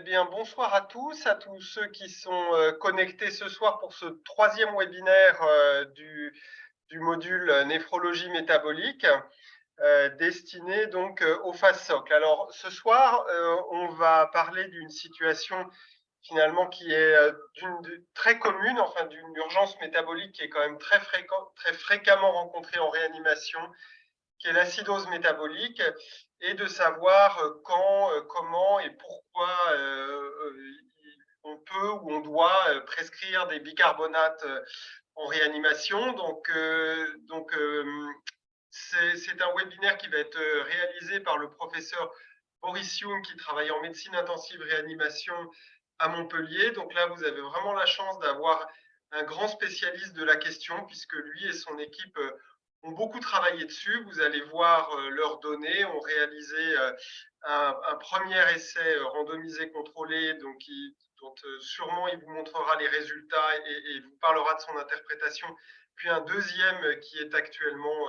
Bien, bonsoir à tous ceux qui sont connectés ce soir pour ce troisième webinaire du module néphrologie métabolique destiné donc aux phases socles. Alors ce soir, on va parler d'une situation finalement qui est très commune, enfin d'une urgence métabolique qui est quand même très fréquemment rencontrée en réanimation, qui est l'acidose métabolique, et de savoir quand, comment et pourquoi on peut ou on doit prescrire des bicarbonates en réanimation. C'est un webinaire qui va être réalisé par le professeur Boris Young, qui travaille en médecine intensive réanimation à Montpellier. Donc là, vous avez vraiment la chance d'avoir un grand spécialiste de la question, puisque lui et son équipe ont beaucoup travaillé dessus. Vous allez voir leurs données, ont réalisé un premier essai randomisé contrôlé, dont sûrement il vous montrera les résultats et vous parlera de son interprétation, puis un deuxième qui est actuellement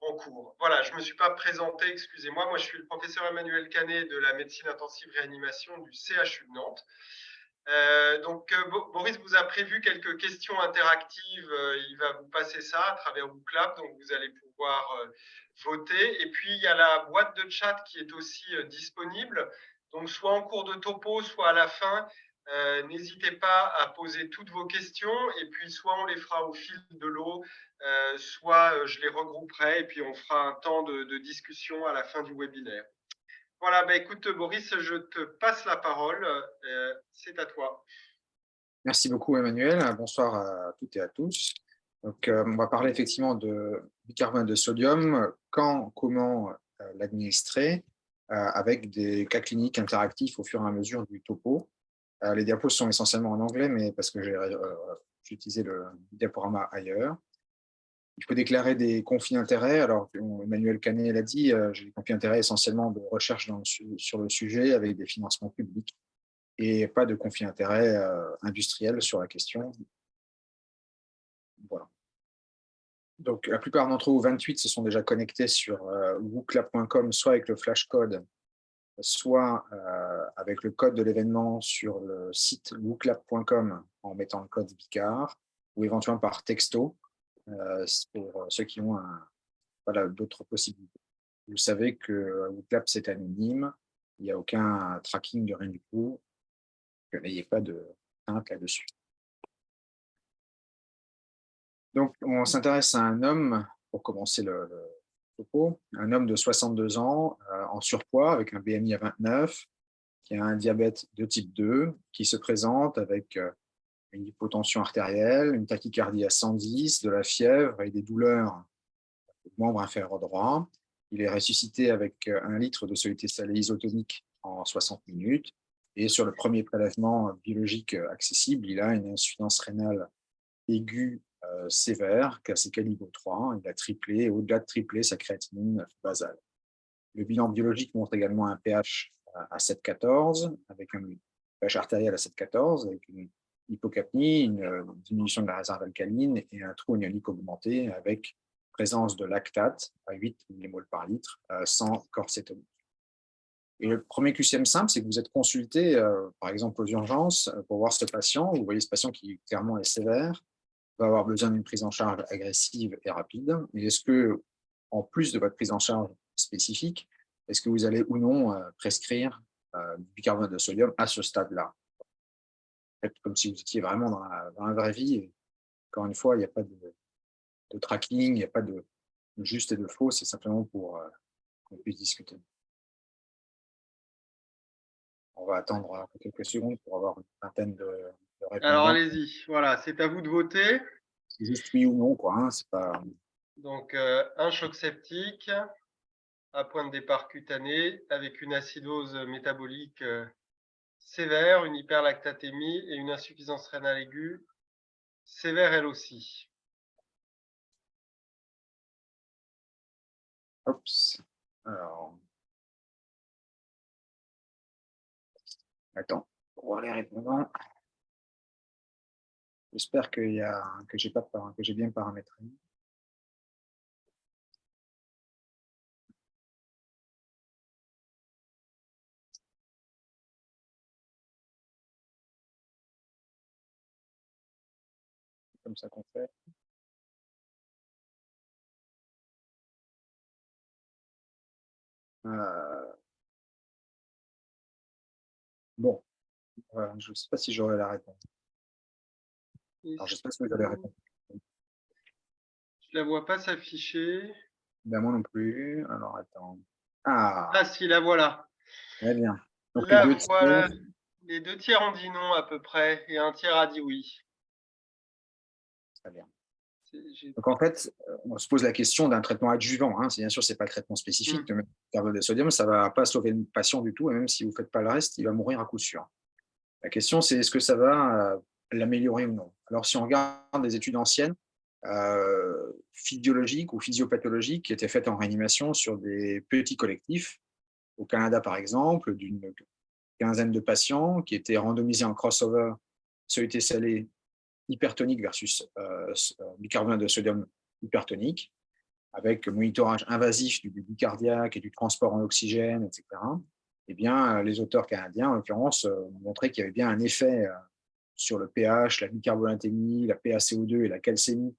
en cours. Voilà, je ne me suis pas présenté, excusez-moi. Moi, je suis le professeur Emmanuel Canet de la médecine intensive réanimation du CHU de Nantes. Boris vous a prévu quelques questions interactives. Il va vous passer ça à travers WooClap, donc vous allez pouvoir voter. Et puis, il y a la boîte de chat qui est aussi disponible. Donc, soit en cours de topo, soit à la fin. N'hésitez pas à poser toutes vos questions, et puis soit on les fera au fil de l'eau, soit je les regrouperai et puis on fera un temps de discussion à la fin du webinaire. Voilà, écoute Boris, je te passe la parole, c'est à toi. Merci beaucoup Emmanuel, bonsoir à toutes et à tous. Donc, on va parler effectivement de bicarbonate de sodium, quand, comment l'administrer, avec des cas cliniques interactifs au fur et à mesure du topo. Les diapos sont essentiellement en anglais, mais parce que j'ai utilisé le diaporama ailleurs. Il faut déclarer des conflits d'intérêts. Alors, Emmanuel Canet l'a dit, j'ai des conflits d'intérêts essentiellement de recherche sur le sujet avec des financements publics et pas de conflit d'intérêt industriel sur la question. Voilà. Donc, la plupart d'entre vous, 28, se sont déjà connectés sur wooclap.com, soit avec le flashcode, soit avec le code de l'événement sur le site wooclap.com en mettant le code BICAR, ou éventuellement par texto, pour ceux qui ont d'autres possibilités. Vous savez que WooClap, c'est anonyme, il n'y a aucun tracking de rien du tout, n'ayez pas de crainte là-dessus. Donc, on s'intéresse à un homme, pour commencer le topo, un homme de 62 ans, en surpoids, avec un BMI à 29, qui a un diabète de type 2, qui se présente avec une hypotension artérielle, une tachycardie à 110, de la fièvre et des douleurs au membre inférieur droit. Il est ressuscité avec 1 litre de soluté salée isotonique en 60 minutes. Et sur le premier prélèvement biologique accessible, il a une insuffisance rénale aiguë sévère, cassé calibre 3. Il a triplé, et au-delà de triplé, sa créatinine basale. Le bilan biologique montre également un pH à 7,14, avec un pH artériel à 7,14, avec une hypocapnie, une diminution de la réserve alcaline et un trou ionique augmenté, avec présence de lactate à 8 mmol par litre, sans corps cétonique. Et le premier QCM simple, c'est que vous êtes consulté, par exemple aux urgences, pour voir ce patient. Vous voyez ce patient qui clairement est sévère, va avoir besoin d'une prise en charge agressive et rapide. Et est-ce que, en plus de votre prise en charge spécifique, est-ce que vous allez ou non prescrire du bicarbonate de sodium à ce stade-là? Comme si vous étiez vraiment dans la vraie vie. Et encore une fois, il n'y a pas de tracking, il n'y a pas de juste et de faux, c'est simplement pour qu'on puisse discuter. On va attendre quelques secondes pour avoir une vingtaine de Alors répondants. allez-y, voilà, c'est à vous de voter. C'est juste oui ou non, quoi. Hein, c'est pas... Donc un choc septique à point de départ cutané avec une acidose métabolique sévère, une hyperlactatémie et une insuffisance rénale aiguë sévère elle aussi. Oups. Alors, attends, pour voir les répondants. J'espère que j'ai bien paramétré. comme ça qu'on fait. Euh, bon, voilà, je ne sais pas si j'aurai la réponse. Alors, je ne sais pas si vous avez la réponse. Je la vois pas s'afficher. Ben, moi non plus. Alors, attends. Ah si, la voilà. Très bien. Donc, les La deux tiers, voilà. Les 2 tiers ont dit non à peu près et un tiers a dit oui. très bien. J'ai Donc, en fait, on se pose la question d'un traitement adjuvant. Hein. Bien sûr, ce n'est pas le traitement spécifique de mettre du carbonate de sodium. Ça ne va pas sauver le patient du tout. Et même si vous ne faites pas le reste, il va mourir à coup sûr. La question, c'est est-ce que ça va l'améliorer ou non? Alors, si on regarde des études anciennes, physiologiques ou physiopathologiques, qui étaient faites en réanimation sur des petits collectifs, au Canada par exemple, d'une quinzaine de patients qui étaient randomisés en crossover soluté salé hypertonique versus bicarbonate de sodium hypertonique, avec monitorage invasif du débit cardiaque et du transport en oxygène, etc. Eh bien, les auteurs canadiens, en l'occurrence, ont montré qu'il y avait bien un effet sur le pH, la bicarbonatémie, la PaCO2 et la calcémie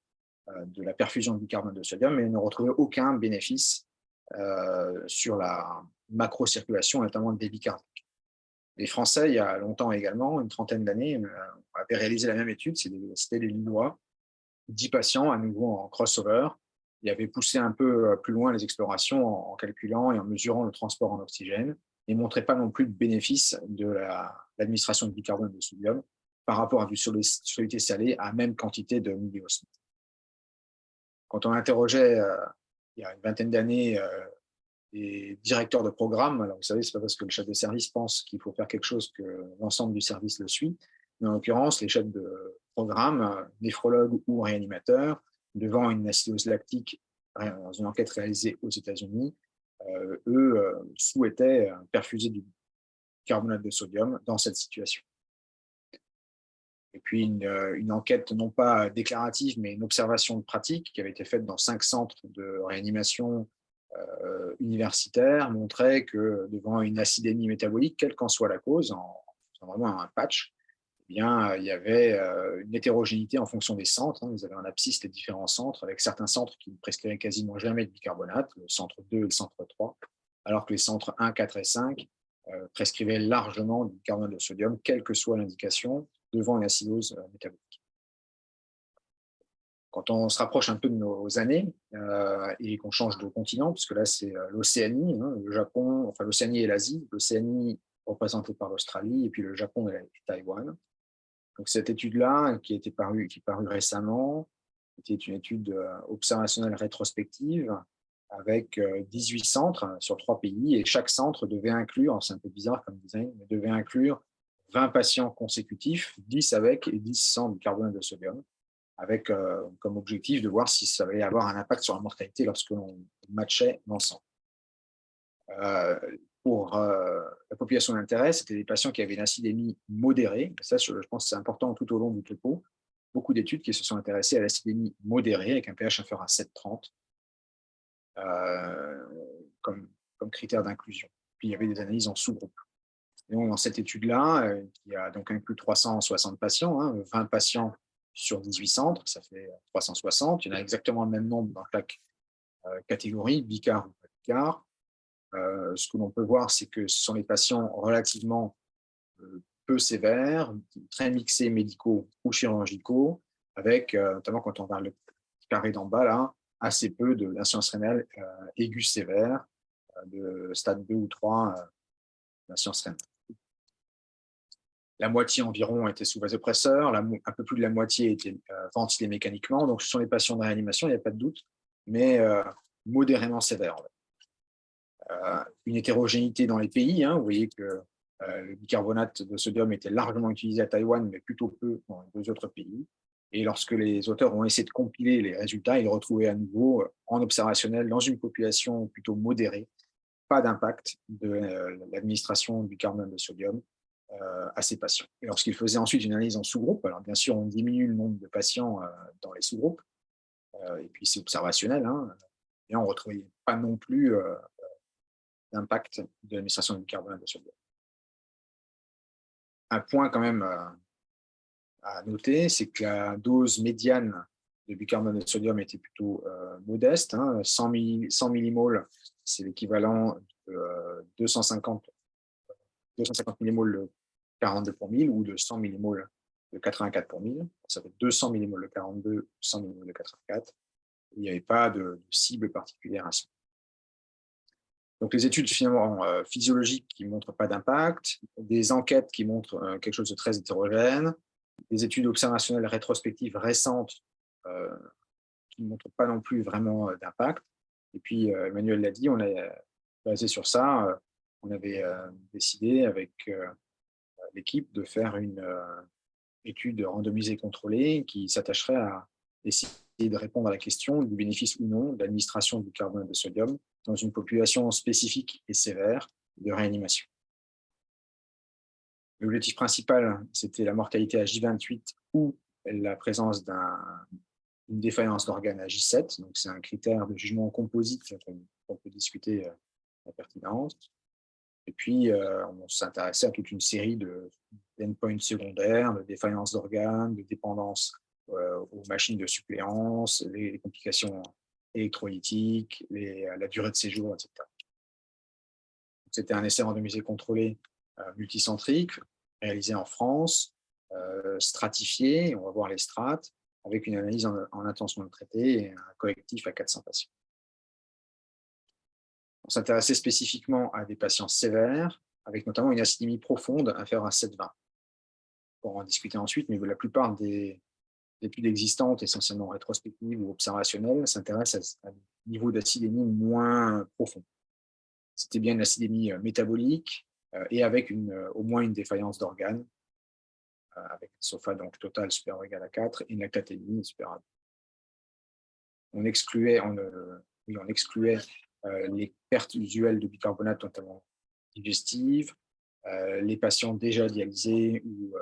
de la perfusion de bicarbonate de sodium, mais ne retrouvaient aucun bénéfice sur la macrocirculation, notamment le débit cardiaque. Les Français, il y a longtemps également, une trentaine d'années, avaient réalisé la même étude, c'était les Lillois, 10 patients à nouveau en crossover. Ils avaient poussé un peu plus loin les explorations en calculant et en mesurant le transport en oxygène et ne montraient pas non plus de bénéfice de l'administration de bicarbonate de sodium par rapport à du soluté salé à même quantité de milliosmes. Quand on interrogeait il y a une vingtaine d'années les directeurs de programme, alors vous savez, ce n'est pas parce que le chef de service pense qu'il faut faire quelque chose que l'ensemble du service le suit, mais en l'occurrence, les chefs de programme, néphrologues ou réanimateurs, devant une acidose lactique dans une enquête réalisée aux États-Unis, souhaitaient perfuser du carbonate de sodium dans cette situation. Et puis une enquête non pas déclarative, mais une observation de pratique qui avait été faite dans 5 centres de réanimation universitaire montrait que devant une acidémie métabolique, quelle qu'en soit la cause, en faisant vraiment un patch, eh bien, il y avait une hétérogénéité en fonction des centres. Vous avez en abscisse les différents centres, avec certains centres qui ne prescrivaient quasiment jamais de bicarbonate, le centre 2 et le centre 3, alors que les centres 1, 4 et 5 prescrivaient largement du bicarbonate de sodium, quelle que soit l'indication, devant une acidose métabolique. Quand on se rapproche un peu de nos années et qu'on change de continent, puisque là c'est l'Océanie, le Japon, enfin l'Océanie et l'Asie, l'Océanie représentée par l'Australie et puis le Japon et Taïwan. Donc cette étude-là qui est parue récemment, était une étude observationnelle rétrospective avec 18 centres sur 3 pays et chaque centre devait inclure, c'est un peu bizarre comme design, mais devait inclure 20 patients consécutifs, 10 avec et 10 sans bicarbonate de sodium, avec comme objectif de voir si ça allait avoir un impact sur la mortalité lorsque l'on matchait l'ensemble. Pour la population d'intérêt, c'était des patients qui avaient une acidémie modérée. Ça, je pense que c'est important tout au long du topo. Beaucoup d'études qui se sont intéressées à l'acidémie modérée avec un pH inférieur à 7,30 comme critère d'inclusion. Puis il y avait des analyses en sous-groupe. Et donc, dans cette étude-là, qui a donc inclus 360 patients, 20 patients sur 18 centres, ça fait 360. Il y en a exactement le même nombre dans chaque catégorie, bicar ou pas bicar. Ce que l'on peut voir, c'est que ce sont les patients relativement peu sévères, très mixés médicaux ou chirurgicaux, avec, notamment quand on regarde le carré d'en bas, là, assez peu d'insuffisance rénale aiguë sévère, de stade 2 ou 3 d'insuffisance rénale. La moitié environ était sous vasopresseur, un peu plus de la moitié était ventilée mécaniquement. Donc, ce sont les patients de réanimation, il n'y a pas de doute, mais modérément sévères. Une hétérogénéité dans les pays. Vous voyez que le bicarbonate de sodium était largement utilisé à Taïwan, mais plutôt peu dans les 2 autres pays. Et lorsque les auteurs ont essayé de compiler les résultats, ils retrouvaient à nouveau en observationnel, dans une population plutôt modérée, pas d'impact de l'administration du bicarbonate de sodium à ces patients. Et lorsqu'ils faisaient ensuite une analyse en sous-groupe, alors bien sûr, on diminue le nombre de patients dans les sous-groupes, et puis c'est observationnel, et on ne retrouvait pas non plus d'impact de l'administration du bicarbonate de sodium. Un point quand même à noter, c'est que la dose médiane de bicarbonate de sodium était plutôt modeste. 100 millimoles, c'est l'équivalent de 250 millimoles de 42 pour 1000 ou de 100 millimoles de 84 pour 1000. Ça fait 200 millimoles de 42, 100 millimoles de 84. Il n'y avait pas de cible particulière à ça. Donc, les études finalement physiologiques qui ne montrent pas d'impact, des enquêtes qui montrent quelque chose de très hétérogène, des études observationnelles rétrospectives récentes qui ne montrent pas non plus vraiment d'impact. Et puis, Emmanuel l'a dit, on a basé sur ça, on avait décidé avec l'équipe de faire une étude randomisée contrôlée qui s'attacherait à essayer de répondre à la question du bénéfice ou non de l'administration du carbonate de sodium dans une population spécifique et sévère de réanimation. L'objectif principal, c'était la mortalité à J28 ou la présence d'une défaillance d'organes à J7. Donc, c'est un critère de jugement composite qu'on peut discuter la pertinence. Et puis, on s'intéressait à toute une série d'endpoints secondaires, de défaillance d'organes, de dépendance aux machines de suppléance, les complications électrolytiques, la durée de séjour, etc. C'était un essai randomisé contrôlé multicentrique, réalisé en France, stratifié, on va voir les strates, avec une analyse en intention de traiter et un correctif à 400 patients. On s'intéressait spécifiquement à des patients sévères, avec notamment une acidémie profonde inférieure à 7,20. On pourra en discuter ensuite, mais la plupart des études existantes, essentiellement rétrospectives ou observationnelles, s'intéressent à des niveaux d'acidémie moins profonds. C'était bien une acidémie métabolique et avec au moins une défaillance d'organes, avec SOFA donc total supérieur ou égal à 4 et une lactatémie supérieure à 2. On excluait les pertes usuelles de bicarbonate, notamment digestives, les patients déjà dialysés ou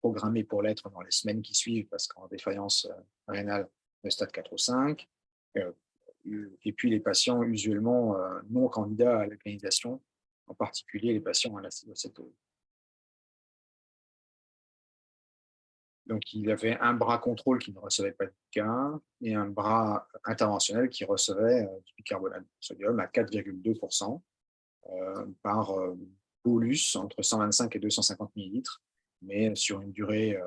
programmés pour l'être dans les semaines qui suivent, parce qu'en défaillance rénale de stade 4 ou 5, et puis les patients usuellement non candidats à l'alcanisation, en particulier les patients à l'acétose. Donc, il y avait un bras contrôle qui ne recevait pas de BICA et un bras interventionnel qui recevait du bicarbonate de sodium à 4,2% par bolus entre 125 et 250 millilitres, mais sur une durée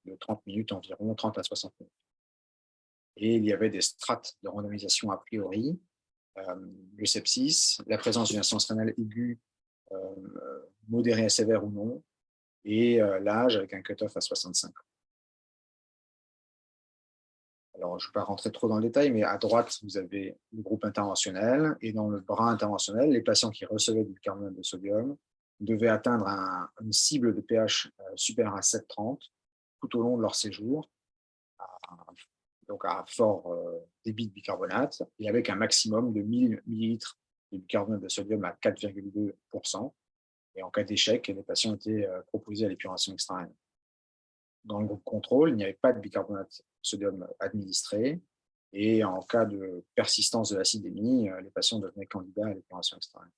de 30 minutes environ, 30 à 60 minutes. Et il y avait des strates de randomisation a priori, le sepsis, la présence d'une insuffisance rénale aiguë, modérée à sévère ou non, et l'âge avec un cut-off à 65 ans. Alors, je ne vais pas rentrer trop dans le détail, mais à droite, vous avez le groupe interventionnel, et dans le bras interventionnel, les patients qui recevaient du bicarbonate de sodium devaient atteindre une cible de pH supérieure à 7,30 tout au long de leur séjour, donc à fort débit de bicarbonate, et avec un maximum de 1000 millilitres de bicarbonate de sodium à 4,2%. Et en cas d'échec, les patients étaient proposés à l'épuration extra-rénale. Dans le groupe contrôle, il n'y avait pas de bicarbonate de sodium administré. Et en cas de persistance de l'acidémie, les patients devenaient candidats à l'épuration extra-rénale.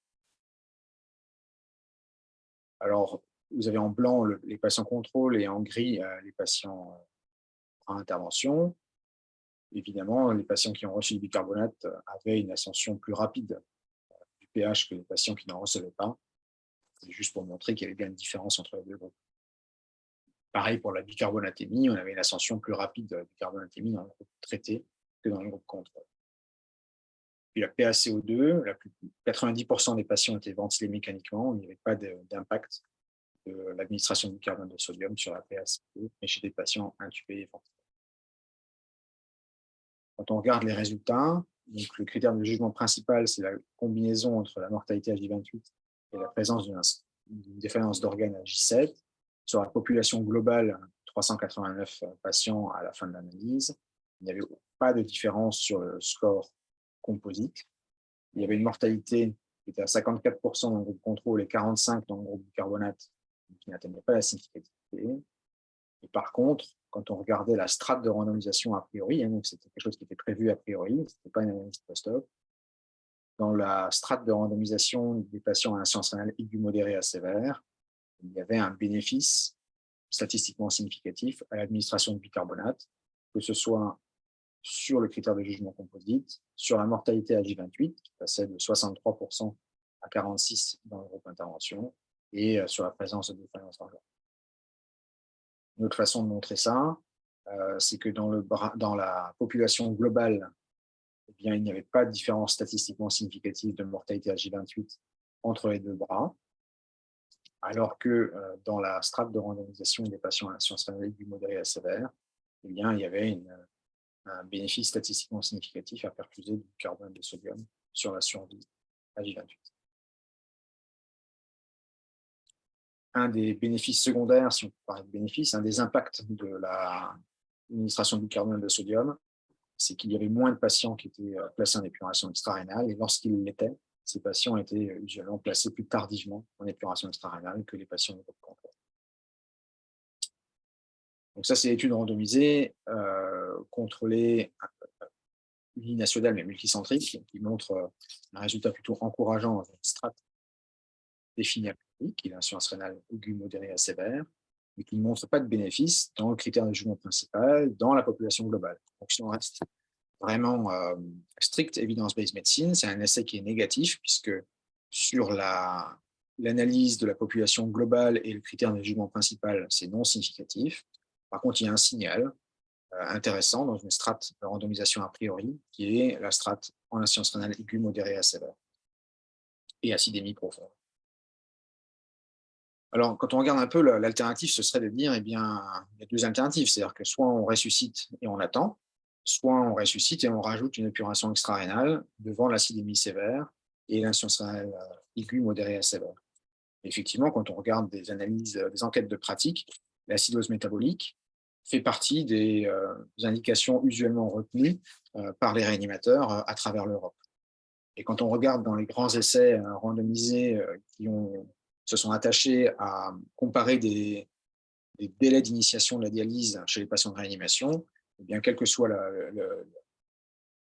Alors, vous avez en blanc les patients contrôle et en gris les patients à intervention. Évidemment, les patients qui ont reçu du bicarbonate avaient une ascension plus rapide du pH que les patients qui n'en recevaient pas. C'est juste pour montrer qu'il y avait bien une différence entre les deux groupes. Pareil pour la bicarbonatémie, on avait une ascension plus rapide de la bicarbonatémie dans le groupe traité que dans le groupe contrôle. Puis la PaCO2, 90% des patients étaient ventilés mécaniquement, il n'y avait pas d'impact de l'administration du bicarbonate de sodium sur la PaCO2, mais chez des patients intubés et ventilés. Quand on regarde les résultats, donc le critère de jugement principal, c'est la combinaison entre la mortalité à J28 et la présence d'une défaillance d'organes à J7. Sur la population globale, 389 patients à la fin de l'analyse, il n'y avait pas de différence sur le score composite. Il y avait une mortalité qui était à 54% dans le groupe contrôle et 45% dans le groupe bicarbonate, qui n'atteignait pas la significativité. Et par contre, quand on regardait la strate de randomisation a priori, donc c'était quelque chose qui était prévu a priori, ce n'était pas une analyse post-op, dans la strate de randomisation des patients à insuffisance rénale aiguë modérée à sévère, il y avait un bénéfice statistiquement significatif à l'administration de bicarbonate, que ce soit sur le critère de jugement composite, sur la mortalité à J28, qui passait de 63% à 46% dans le groupe intervention, et sur la présence de défaillance d'organes. Une autre façon de montrer ça, c'est que dans la population globale, eh bien, il n'y avait pas de différence statistiquement significative de mortalité à J28 entre les deux bras, alors que dans la strate de randomisation des patients à l'insuffisance rénale aiguë modérée à sévère, eh bien, il y avait un bénéfice statistiquement significatif à perfuser du carbone de sodium sur la survie à J28. Un des bénéfices secondaires, si on peut parler de bénéfices, un des impacts de l'administration du carbone de sodium, c'est qu'il y avait moins de patients qui étaient placés en épuration extra-rénale, et lorsqu'ils l'étaient, ces patients étaient usuellement placés plus tardivement en épuration extra-rénale que les patients de contrôle. Donc ça, c'est l'étude randomisée contrôlée uninationale mais multicentrique, qui montre un résultat plutôt encourageant dans une strate définie à priori, qui est l'insuffisance rénale aiguë modérée à sévère, mais qui ne montre pas de bénéfice dans le critère de jugement principal dans la population globale. Donc si on reste vraiment strict evidence-based medicine, c'est un essai qui est négatif, puisque sur l'analyse de la population globale et le critère de jugement principal, c'est non significatif. Par contre, il y a un signal intéressant dans une strate de randomisation a priori, qui est la strate en insuffisance rénale aiguë modérée à sévère et acidémie profonde. Alors, quand on regarde un peu l'alternative, ce serait de dire, eh bien, il y a deux alternatives, c'est-à-dire que soit on ressuscite et on attend, soit on ressuscite et on rajoute une épuration extra-rénale devant l'acidémie sévère et l'insuffisance rénale aiguë modérée à sévère. Effectivement, quand on regarde des analyses, des enquêtes de pratique, l'acidose métabolique fait partie des indications usuellement retenues par les réanimateurs à travers l'Europe. Et quand on regarde dans les grands essais randomisés qui se sont attachés à comparer des délais d'initiation de la dialyse chez les patients de réanimation, eh bien, quelle que soit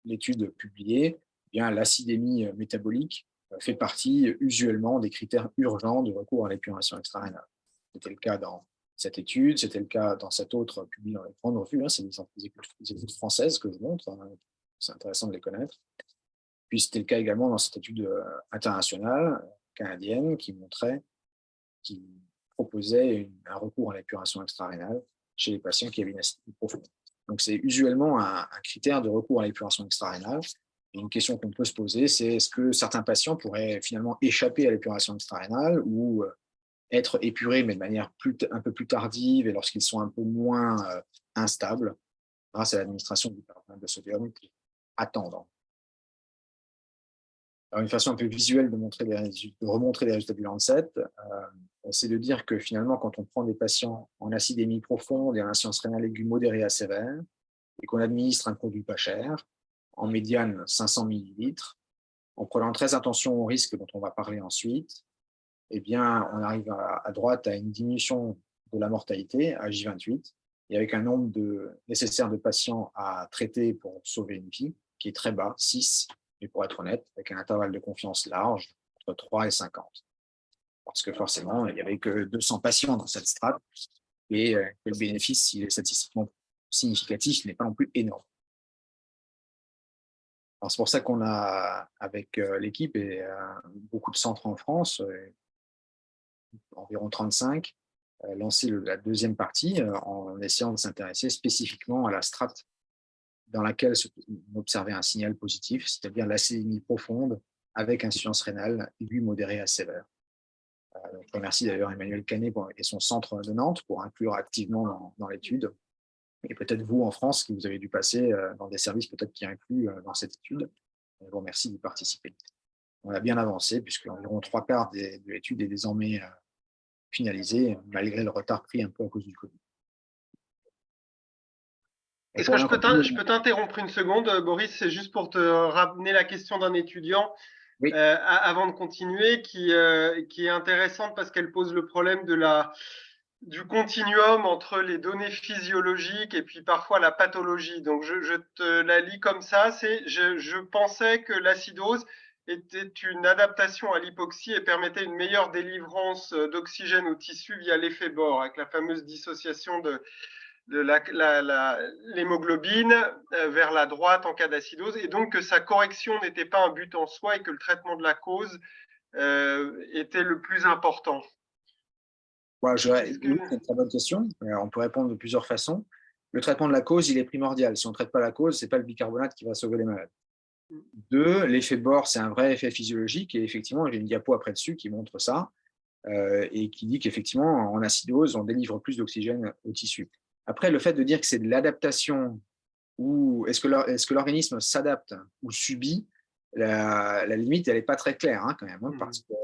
l'étude publiée, eh bien, l'acidémie métabolique fait partie usuellement des critères urgents de recours à l'épuration extra-rénale. C'était le cas dans cette étude, c'était le cas dans cette autre publiée dans les grandes revues, c'est des études françaises que je montre, c'est intéressant de les connaître. Puis c'était le cas également dans cette étude internationale canadienne qui proposait un recours à l'épuration extra-rénale chez les patients qui avaient une acidémie profonde. Donc c'est usuellement un critère de recours à l'épuration extra-rénale. Et une question qu'on peut se poser, c'est est-ce que certains patients pourraient finalement échapper à l'épuration extra-rénale ou être épurés, mais de manière un peu plus tardive et lorsqu'ils sont un peu moins instables, grâce à l'administration du carbonate de sodium qui attendent. Alors, une façon un peu visuelle de remontrer les résultats du Lancet, c'est de dire que finalement, quand on prend des patients en acidémie profonde et en insuffisance rénale aiguë modérée à sévère, et qu'on administre un produit pas cher, en médiane 500 millilitres, en prenant très attention aux risques dont on va parler ensuite, eh bien, on arrive à droite à une diminution de la mortalité à J28, et avec un nombre nécessaire de patients à traiter pour sauver une vie, qui est très bas, 6, mais pour être honnête, avec un intervalle de confiance large, entre 3 et 50. Parce que forcément, il n'y avait que 200 patients dans cette strate, et que le bénéfice, s'il est statistiquement significatif, n'est pas non plus énorme. Alors c'est pour ça qu'on a, avec l'équipe et beaucoup de centres en France, environ 35, lancé la deuxième partie en essayant de s'intéresser spécifiquement à la strate dans laquelle on observait un signal positif, c'est-à-dire l'acidémie profonde avec insuffisance rénale aiguë modérée à sévère. Je remercie d'ailleurs Emmanuel Canet et son centre de Nantes pour inclure activement dans l'étude. Et peut-être vous en France, qui vous avez dû passer dans des services peut-être qui incluent dans cette étude. Je vous remercie d'y participer. On a bien avancé puisque environ 3/4 de l'étude est désormais finalisée, malgré le retard pris un peu à cause du Covid. Est-ce que je peux t'interrompre une seconde, Boris? C'est juste pour te ramener la question d'un étudiant oui. Avant de continuer, qui est intéressante parce qu'elle pose le problème du continuum entre les données physiologiques et puis parfois la pathologie. Donc, je te la lis comme ça. Je pensais que l'acidose était une adaptation à l'hypoxie et permettait une meilleure délivrance d'oxygène aux tissus via l'effet Bohr, avec la fameuse dissociation de l'hémoglobine vers la droite en cas d'acidose, et donc que sa correction n'était pas un but en soi et que le traitement de la cause était le plus important. Voilà, oui, Que... c'est une très bonne question. On peut répondre de plusieurs façons. Le traitement de la cause, il est primordial. Si on ne traite pas la cause, ce n'est pas le bicarbonate qui va sauver les malades. Deux, l'effet Bohr, c'est un vrai effet physiologique. Et effectivement, j'ai une diapo après dessus qui montre ça et qui dit qu'effectivement, en acidose, on délivre plus d'oxygène au tissu. Après, le fait de dire que c'est de l'adaptation ou est-ce que l'organisme s'adapte ou subit, la limite, elle n'est pas très claire quand même, parce que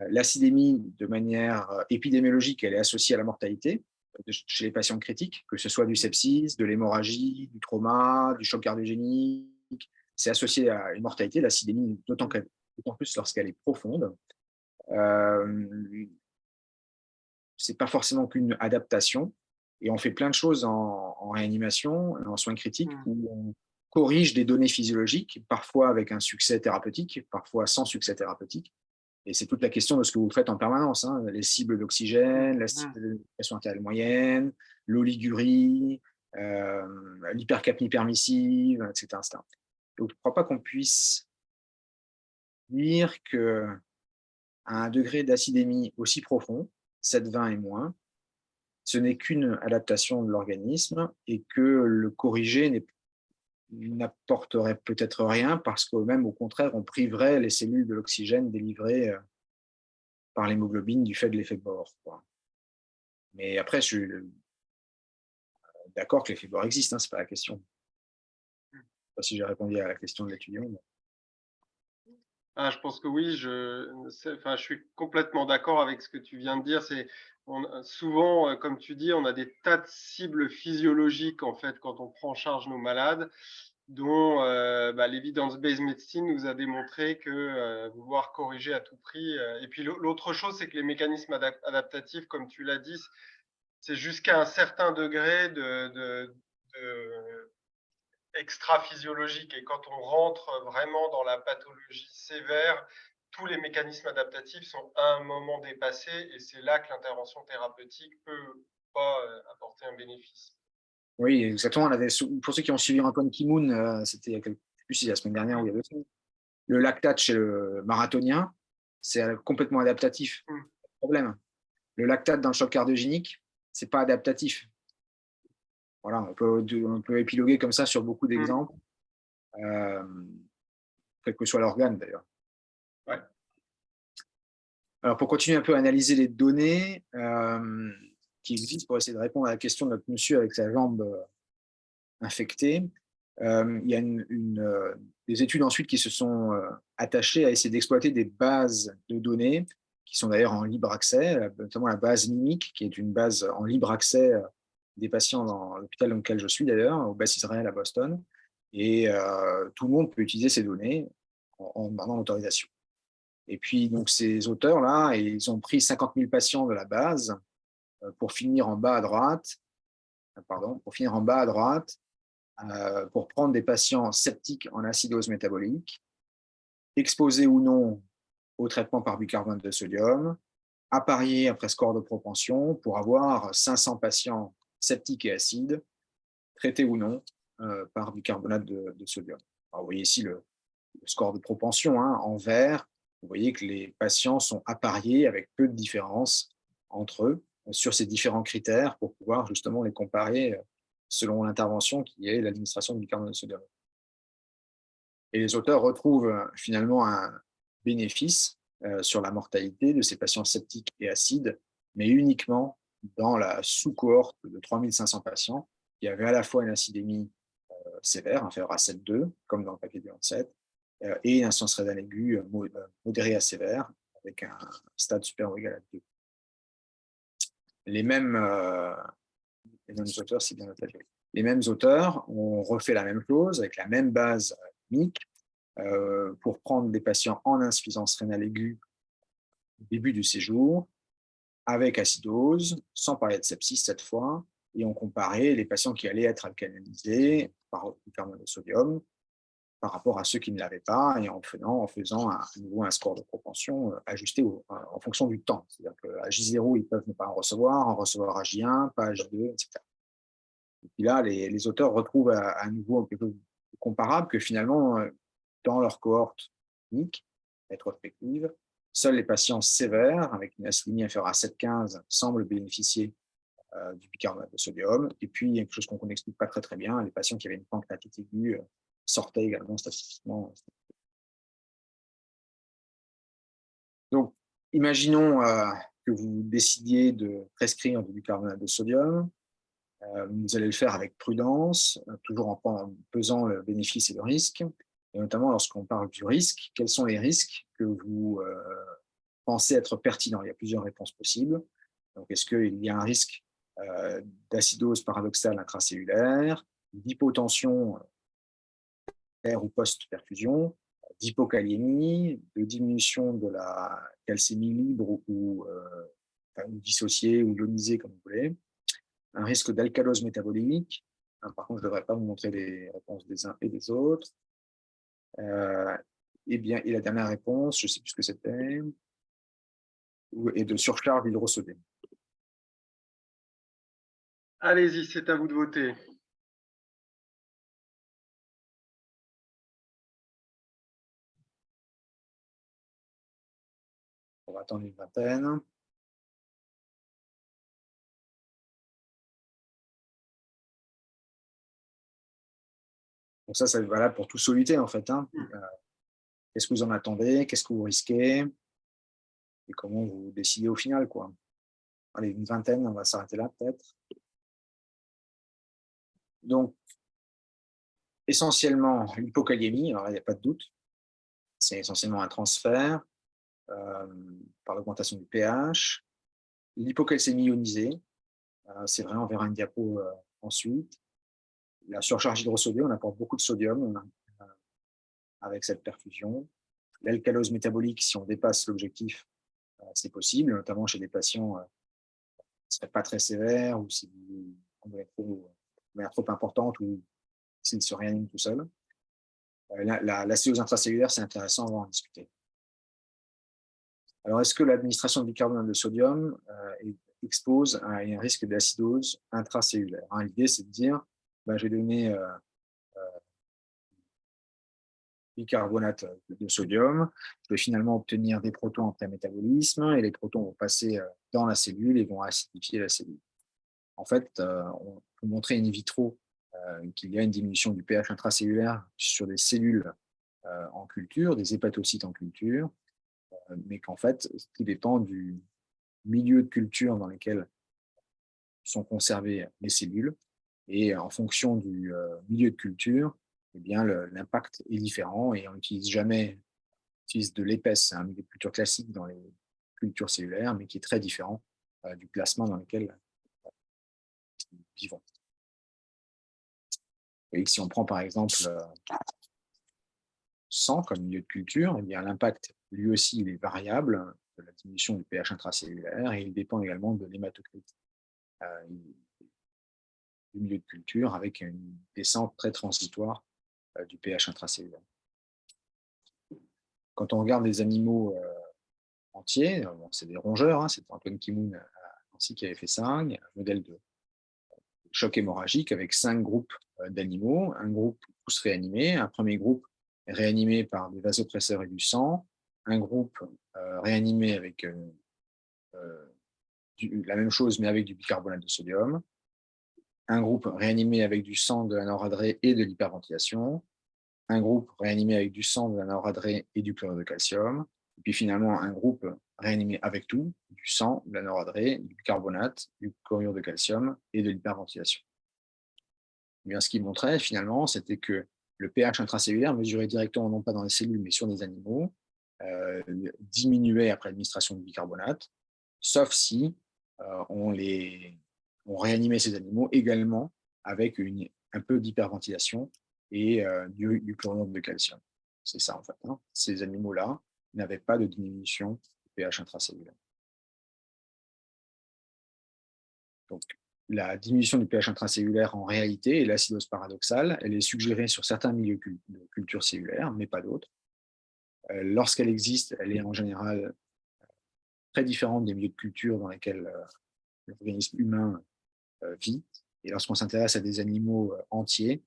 l'acidémie, de manière épidémiologique, elle est associée à la mortalité chez les patients critiques, que ce soit du sepsis, de l'hémorragie, du trauma, du choc cardiogénique. C'est associé à une mortalité, l'acidémie, d'autant plus lorsqu'elle est profonde. C'est pas forcément qu'une adaptation. Et on fait plein de choses en réanimation, en soins critiques, où on corrige des données physiologiques, parfois avec un succès thérapeutique, parfois sans succès thérapeutique. Et c'est toute la question de ce que vous faites en permanence, les cibles d'oxygène, la cible de pression artérielle moyenne, l'oligurie, l'hypercapnie permissive, etc., etc. Donc, je ne crois pas qu'on puisse dire qu'à un degré d'acidémie aussi profond, 7,20 et moins, ce n'est qu'une adaptation de l'organisme et que le corriger n'apporterait peut-être rien parce que même au contraire, on priverait les cellules de l'oxygène délivré par l'hémoglobine du fait de l'effet Bohr. Mais après, je suis d'accord que l'effet Bohr existe, ce n'est pas la question. Je ne sais pas si j'ai répondu à la question de l'étudiant. Mais... Ah, je pense que oui, je suis complètement d'accord avec ce que tu viens de dire. Souvent, comme tu dis, on a des tas de cibles physiologiques en fait quand on prend en charge nos malades, dont l'evidence-based medicine nous a démontré que vouloir corriger à tout prix. Et puis l'autre chose, c'est que les mécanismes adaptatifs, comme tu l'as dit, c'est jusqu'à un certain degré de extra-physiologique. Et quand on rentre vraiment dans la pathologie sévère, tous les mécanismes adaptatifs sont à un moment dépassés et c'est là que l'intervention thérapeutique peut pas apporter un bénéfice. Oui, exactement. Pour ceux qui ont suivi Antoine Kimoun, c'était je ne sais plus si la semaine dernière ou il y a 2 semaines, le lactate chez le marathonien, c'est complètement adaptatif. Pas de problème. Le lactate dans le choc cardiogénique, ce n'est pas adaptatif. Voilà, on peut épiloguer comme ça sur beaucoup d'exemples, quel que soit l'organe d'ailleurs. Ouais. Alors, pour continuer un peu à analyser les données qui existent pour essayer de répondre à la question de notre monsieur avec sa jambe infectée, il y a des études ensuite qui se sont attachées à essayer d'exploiter des bases de données qui sont d'ailleurs en libre accès, notamment la base MIMIC, qui est une base en libre accès des patients dans l'hôpital dans lequel je suis d'ailleurs, au Beth Israel à Boston. Et tout le monde peut utiliser ces données en demandant l'autorisation. Et puis, donc, ces auteurs-là, ils ont pris 50 000 patients de la base pour finir en bas à droite, pour prendre des patients septiques en acidose métabolique, exposés ou non au traitement par bicarbonate de sodium, appariés après score de propension pour avoir 500 patients septiques et acides, traités ou non par bicarbonate de sodium. Alors, vous voyez ici le score de propension en vert. Vous voyez que les patients sont appariés avec peu de différence entre eux sur ces différents critères pour pouvoir justement les comparer selon l'intervention qui est l'administration du bicarbonate de sodium. Et les auteurs retrouvent finalement un bénéfice sur la mortalité de ces patients septiques et acides, mais uniquement dans la sous-cohorte de 3500 patients qui avaient à la fois une acidémie sévère, inférieure à 7,2, comme dans le paquet du Lancet, et une insuffisance rénale aiguë modérée à sévère, avec un stade supérieur ou égal à 2. Les mêmes auteurs, c'est bien noté. Les mêmes auteurs ont refait la même chose avec la même base MIC pour prendre des patients en insuffisance rénale aiguë au début du séjour, avec acidose, sans parler de sepsis cette fois, et on comparait les patients qui allaient être alcalinisés par bicarbonate de sodium par rapport à ceux qui ne l'avaient pas, et en faisant à nouveau un score de propension ajusté en fonction du temps. C'est-à-dire qu'à J0, ils peuvent ne pas en recevoir à J1, pas à J2, etc. Et puis là, les auteurs retrouvent à nouveau quelque chose de comparable, que finalement, dans leur cohorte clinique rétrospective, seuls les patients sévères, avec une acidémie inférieure à 7,15, semblent bénéficier du bicarbonate de sodium. Et puis, il y a quelque chose qu'on n'explique pas très bien, les patients qui avaient une pancréatite aiguë sortaient également statistiquement. Donc, imaginons que vous décidiez de prescrire du bicarbonate de sodium. Vous allez le faire avec prudence, toujours en pesant le bénéfice et le risque. Et notamment, lorsqu'on parle du risque, quels sont les risques que vous pensez être pertinents? Il y a plusieurs réponses possibles. Donc, est-ce qu'il y a un risque d'acidose paradoxale intracellulaire, d'hypotension ou post-perfusion, d'hypokaliémie, de diminution de la calcémie libre ou dissociée ou ionisée, comme vous voulez, un risque d'alcalose métabolique. Par contre, je ne devrais pas vous montrer les réponses des uns et des autres. Et la dernière réponse, je ne sais plus ce que c'était, et de surcharge d'hydrosodène. Allez-y, c'est à vous de voter. On va attendre une vingtaine. Donc ça, c'est valable pour tout soluté, en fait. Qu'est-ce que vous en attendez? Qu'est-ce que vous risquez? Et comment vous décidez au final, quoi. Allez, une vingtaine, on va s'arrêter là, peut-être. Donc, essentiellement, l'hypokaliémie, alors il n'y a pas de doute. C'est essentiellement un transfert par l'augmentation du pH. L'hypocalcémie ionisée, c'est vrai, on verra une diapo ensuite. La surcharge hydrosodée, on apporte beaucoup de sodium avec cette perfusion. L'alcalose métabolique, si on dépasse l'objectif, c'est possible, notamment chez des patients qui ne seraient pas très sévères ou si on est trop importante ou s'ils se réaniment tout seuls. L'acéose intracellulaire, c'est intéressant, on va en discuter. Alors, est-ce que l'administration de bicarbonate de sodium expose à un risque d'acidose intracellulaire? L'idée, c'est de dire, je vais donner bicarbonate de sodium, je vais finalement obtenir des protons en pré-métabolisme, et les protons vont passer dans la cellule et vont acidifier la cellule. En fait, on peut montrer in vitro qu'il y a une diminution du pH intracellulaire sur des cellules en culture, des hépatocytes en culture, mais qu'en fait, tout dépend du milieu de culture dans lequel sont conservées les cellules. Et en fonction du milieu de culture, eh bien, l'impact est différent, et on n'utilise jamais de l'épaisse. C'est un milieu de culture classique dans les cultures cellulaires, mais qui est très différent du plasma dans lequel nous vivons. Et si on prend par exemple sang comme milieu de culture, eh bien, l'impact, lui aussi, il est variable de la diminution du pH intracellulaire, et il dépend également de l'hématocrite du milieu de culture, avec une descente très transitoire du pH intracellulaire. Quand on regarde les animaux entiers, c'est des rongeurs, c'est Antoine Kimoun ainsi qui avait fait ça, un modèle de choc hémorragique avec 5 groupes d'animaux, un groupe tous réanimés, un premier groupe réanimé par des vasopresseurs et du sang, un groupe réanimé avec la même chose mais avec du bicarbonate de sodium, un groupe réanimé avec du sang, de la noradrée et de l'hyperventilation, un groupe réanimé avec du sang, de la noradrée et du chlorure de calcium, et puis finalement un groupe réanimé avec tout, du sang, de la noradrée, du bicarbonate, du chlorure de calcium et de l'hyperventilation. Eh bien, ce qu'il montrait finalement, c'était que le pH intracellulaire, mesuré directement non pas dans les cellules mais sur des animaux, diminuait après l'administration du bicarbonate, sauf si on réanimait ces animaux également avec un peu d'hyperventilation et du chlorure de calcium. C'est ça en fait. Ces animaux-là n'avaient pas de diminution du pH intracellulaire. Donc, la diminution du pH intracellulaire, en réalité, est l'acidose paradoxale. Elle est suggérée sur certains milieux de culture cellulaire, mais pas d'autres. Lorsqu'elle existe, elle est en général très différente des milieux de culture dans lesquels l'organisme humain vit. Et lorsqu'on s'intéresse à des animaux entiers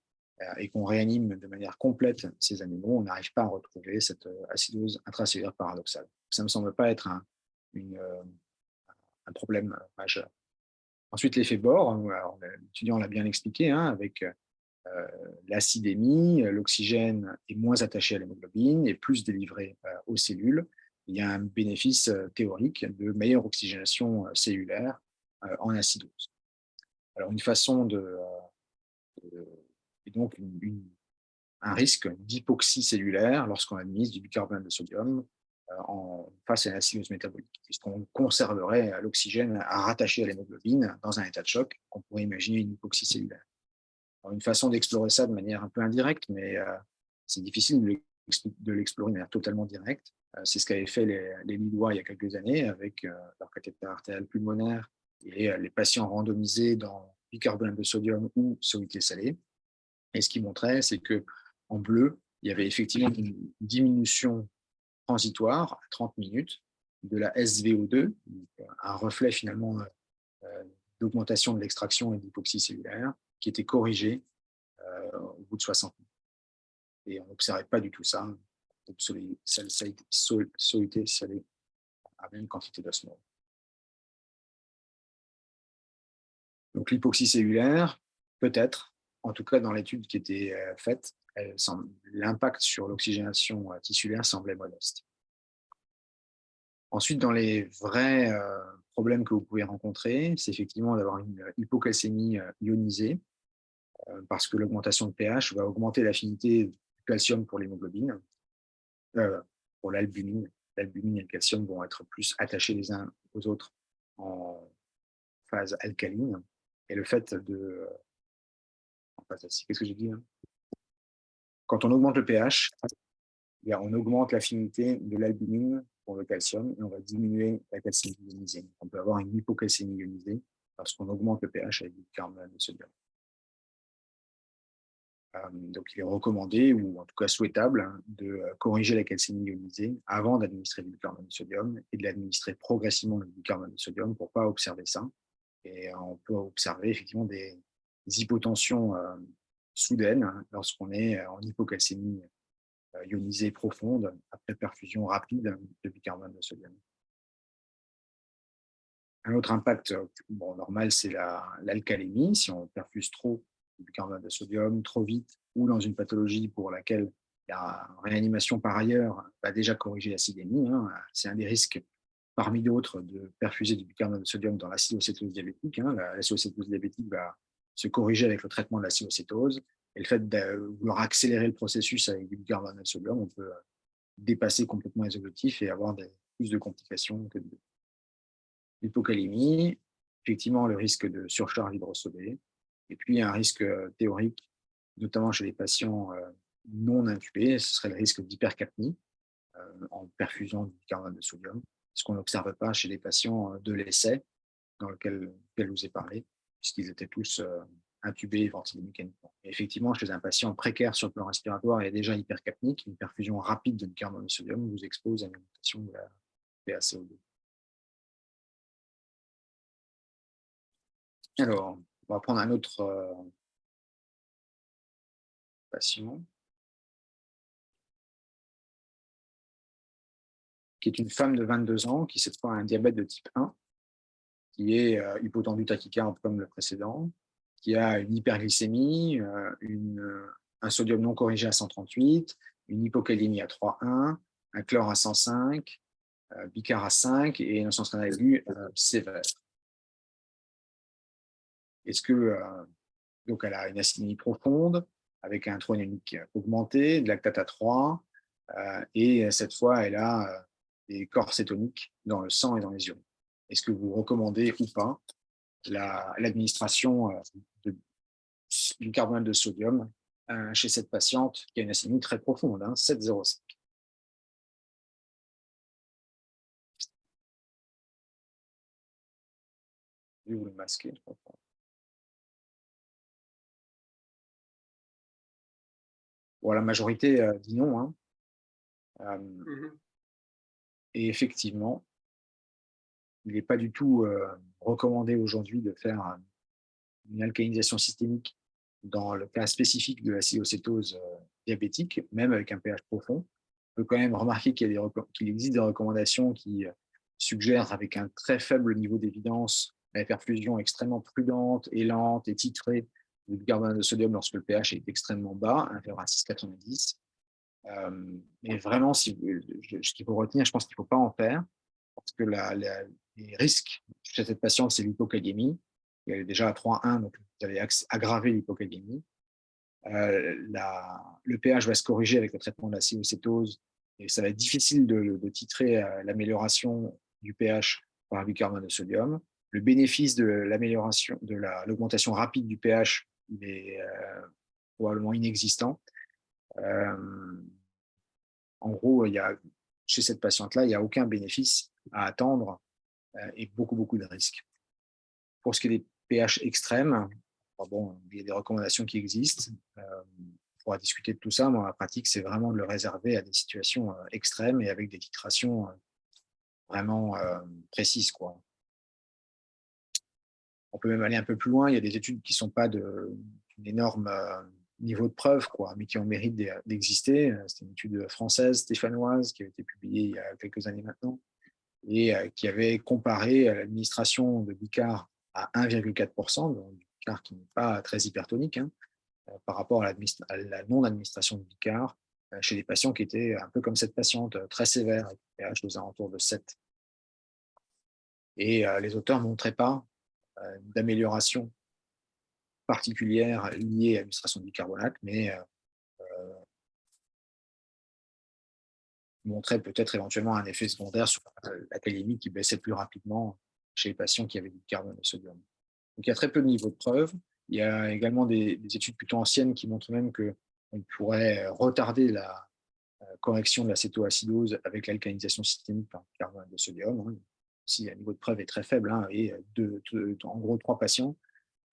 et qu'on réanime de manière complète ces animaux, on n'arrive pas à retrouver cette acidose intracellulaire paradoxale. Ça ne me semble pas être un problème majeur. Ensuite, l'effet bord, l'étudiant l'a bien expliqué, hein, avec l'acidémie, l'oxygène est moins attaché à l'hémoglobine et plus délivré aux cellules. Il y a un bénéfice théorique de meilleure oxygénation cellulaire en acidose. Alors, une façon et donc un risque d'hypoxie cellulaire lorsqu'on administre du bicarbonate de sodium face à une acidose métabolique, puisqu'on conserverait l'oxygène à rattacher à l'hémoglobine dans un état de choc, on pourrait imaginer une hypoxie cellulaire. Alors, une façon d'explorer ça de manière un peu indirecte, mais c'est difficile de l'explorer de manière totalement directe. C'est ce qu'avaient fait les Lillois il y a quelques années avec leur cathéter artériel pulmonaire et les patients randomisés dans bicarbonate de sodium ou soluté salée. Et ce qu'ils montraient, c'est qu'en bleu, il y avait effectivement une diminution transitoire à 30 minutes de la SVO2, un reflet finalement d'augmentation de l'extraction et d'hypoxie cellulaire, qui était corrigée au bout de 60 minutes. Et on n'observait pas du tout ça, soluté salée à même quantité d'osmose. Donc l'hypoxie cellulaire, peut-être, en tout cas dans l'étude qui était faite, l'impact sur l'oxygénation tissulaire semblait modeste. Ensuite, dans les vrais problèmes que vous pouvez rencontrer, c'est effectivement d'avoir une hypocalcémie ionisée, parce que l'augmentation de pH va augmenter l'affinité du calcium pour l'hémoglobine, pour l'albumine. L'albumine et le calcium vont être plus attachés les uns aux autres en phase alcaline. Et le fait de... Qu'est-ce que j'ai dit, hein? Quand on augmente le pH, on augmente l'affinité de l'albumine pour le calcium et on va diminuer la calcémie ionisée. On peut avoir une hypocalcémie ionisée lorsqu'on augmente le pH avec du bicarbonate de sodium. Donc, il est recommandé, ou en tout cas souhaitable, hein, de corriger la calcémie ionisée avant d'administrer du bicarbonate de sodium et de l'administrer progressivement le bicarbonate de sodium pour ne pas observer ça. Et on peut observer effectivement des hypotensions soudaines, hein, lorsqu'on est en hypocalcémie ionisée profonde après perfusion rapide de bicarbonate de sodium. Un autre impact normal, c'est l'alcalémie. Si on perfuse trop de bicarbonate de sodium, trop vite, ou dans une pathologie pour laquelle la réanimation par ailleurs va déjà corriger l'acidémie, hein, c'est un des risques parmi d'autres de perfuser du bicarbonate de sodium dans l'acidocétose diabétique. Hein. L'acidocétose diabétique va se corriger avec le traitement de l'acidocétose. Et le fait de vouloir accélérer le processus avec du bicarbonate de sodium, on peut dépasser complètement les objectifs et avoir plus de complications que de l'hypocalémie, effectivement le risque de surcharge hydrosobée, et puis un risque théorique, notamment chez les patients non intubés, ce serait le risque d'hypercapnie en perfusion du bicarbonate de sodium, ce qu'on n'observe pas chez les patients de l'essai dans lequel je vous ai parlé, puisqu'ils étaient tous intubés et ventilés mécaniquement. Et effectivement, chez un patient précaire sur le plan respiratoire et déjà hypercapnique, une perfusion rapide de bicarbonate de sodium vous expose à une augmentation de la PaCO2. Alors, on va prendre un autre patient, qui est une femme de 22 ans, qui cette fois a un diabète de type 1, qui est hypotendu tachycarde comme le précédent, qui a une hyperglycémie, un sodium non corrigé à 138, une hypocalémie à 3,1, un chlore à 105, bicar à 5 et une insuffisance rénale aiguë sévère. Est-ce que donc elle a une acidémie profonde avec un taux anémique augmenté, de lactate à 3, et cette fois elle a des corps cétoniques dans le sang et dans les urines. Est-ce que vous recommandez ou pas l'administration du carbonate de sodium chez cette patiente qui a une acidémie très profonde, 7,05? Je vais vous le masquer, je comprends. Bon, la majorité dit non, hein. Mmh. Et effectivement, il n'est pas du tout recommandé aujourd'hui de faire une alcalinisation systémique dans le cas spécifique de l'acidocétose diabétique, même avec un pH profond. On peut quand même remarquer qu'il existe des recommandations qui suggèrent, avec un très faible niveau d'évidence, la perfusion extrêmement prudente et lente et titrée du bicarbonate de sodium lorsque le pH est extrêmement bas, inférieur à 6,90. Mais vraiment, ce qu'il faut retenir, je pense qu'il ne faut pas en faire, parce que les risques chez cette patiente, c'est l'hypokaliémie. Elle est déjà à 3,1, donc vous allez aggraver l'hypokaliémie. Le pH va se corriger avec le traitement de la cétose, et ça va être difficile de titrer l'amélioration du pH par un bicarbonate de sodium. Le bénéfice de l'amélioration, de l'augmentation rapide du pH, il est probablement inexistant. En gros, chez cette patiente-là, il n'y a aucun bénéfice à attendre et beaucoup de risques. Pour ce qui est des pH extrêmes, bon, il y a des recommandations qui existent. On pourra discuter de tout ça. Moi, ma pratique, c'est vraiment de le réserver à des situations extrêmes et avec des titrations vraiment précises, quoi. On peut même aller un peu plus loin. Il y a des études qui ne sont pas d'un énorme niveau de preuve, quoi, mais qui ont le mérite d'exister. C'est une étude française, stéphanoise, qui a été publiée il y a quelques années maintenant, et qui avait comparé l'administration de Bicard à 1,4%, donc Bicard qui n'est pas très hypertonique, hein, par rapport à la non-administration de Bicard chez des patients qui étaient un peu comme cette patiente, très sévère, avec un pH aux alentours de 7. Et les auteurs ne montraient pas d'amélioration particulière liée à l'administration de bicarbonate, mais montraient peut-être éventuellement un effet secondaire sur la calémie qui baissait plus rapidement chez les patients qui avaient du bicarbonate de sodium. Donc il y a très peu de niveaux de preuve. Il y a également des études plutôt anciennes qui montrent même qu'on pourrait retarder la correction de la cétoacidose avec l'alcalinisation systémique par bicarbonate de sodium. Hein. Si le niveau de preuve est très faible, hein, et en gros 3 patients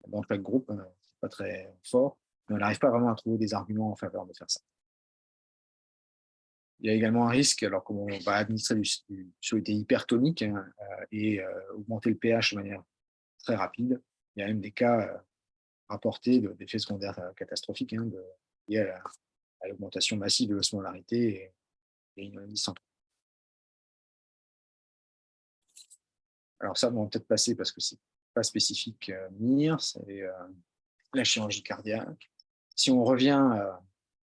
dans chaque groupe, c'est pas très fort, mais on n'arrive pas vraiment à trouver des arguments en faveur de faire ça. Il y a également un risque, alors comme on va administrer du soluté hypertonique, hein, et augmenter le pH de manière très rapide, il y a même des cas rapportés d'effets secondaires catastrophiques, hein, liés à l'augmentation massive de l'osmolarité et une centrale. Alors ça, on va peut-être passer parce que c'est pas spécifique MIR, c'est la chirurgie cardiaque. Si on revient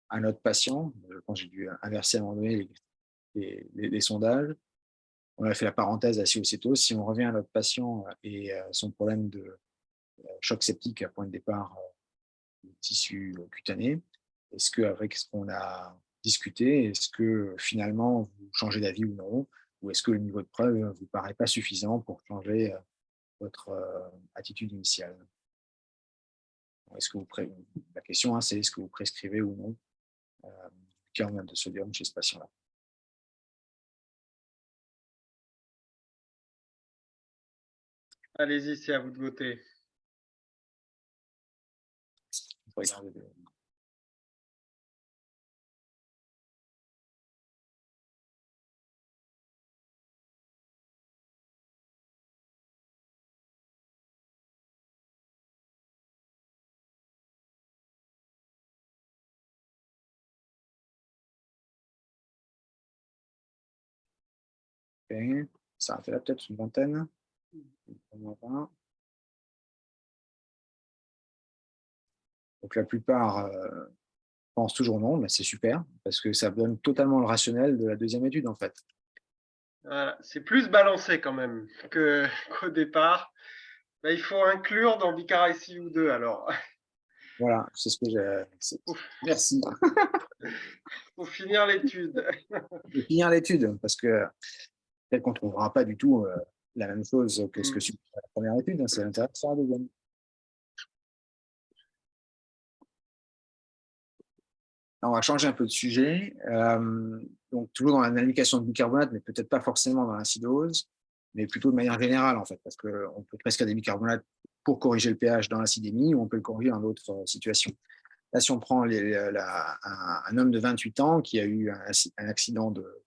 à notre patient, je pense que j'ai dû inverser à un moment donné les sondages, on a fait la parenthèse acétose. Si on revient à notre patient et son problème de choc septique à point de départ du tissu cutané, est-ce qu'avec ce qu'on a discuté, est-ce que finalement vous changez d'avis ou non, ou est-ce que le niveau de preuve ne vous paraît pas suffisant pour changer votre attitude initiale? Est-ce que la question, hein, c'est est-ce que vous prescrivez ou non du carbonate de sodium chez ce patient-là? Allez-y, c'est à vous de voter. Regardez okay. Ça a fait là peut-être une vingtaine. Donc la plupart pensent toujours non, mais c'est super, parce que ça donne totalement le rationnel de la deuxième étude en fait. Voilà, c'est plus balancé quand même qu'au départ. Bah, il faut inclure dans Bicara ICU 2 alors. Voilà, c'est ce que j'ai. Merci. Faut finir l'étude. Et finir l'étude, parce que peut-être qu'on ne trouvera pas du tout la même chose que ce que suit la première étude, hein, c'est intéressant la deuxième. On va changer un peu de sujet. Donc, toujours dans la navigation de bicarbonate, mais peut-être pas forcément dans l'acidose, mais plutôt de manière générale, en fait, parce qu'on peut prescrire des bicarbonates pour corriger le pH dans l'acidémie ou on peut le corriger dans d'autres situations. Là, si on prend un homme de 28 ans qui a eu un accident de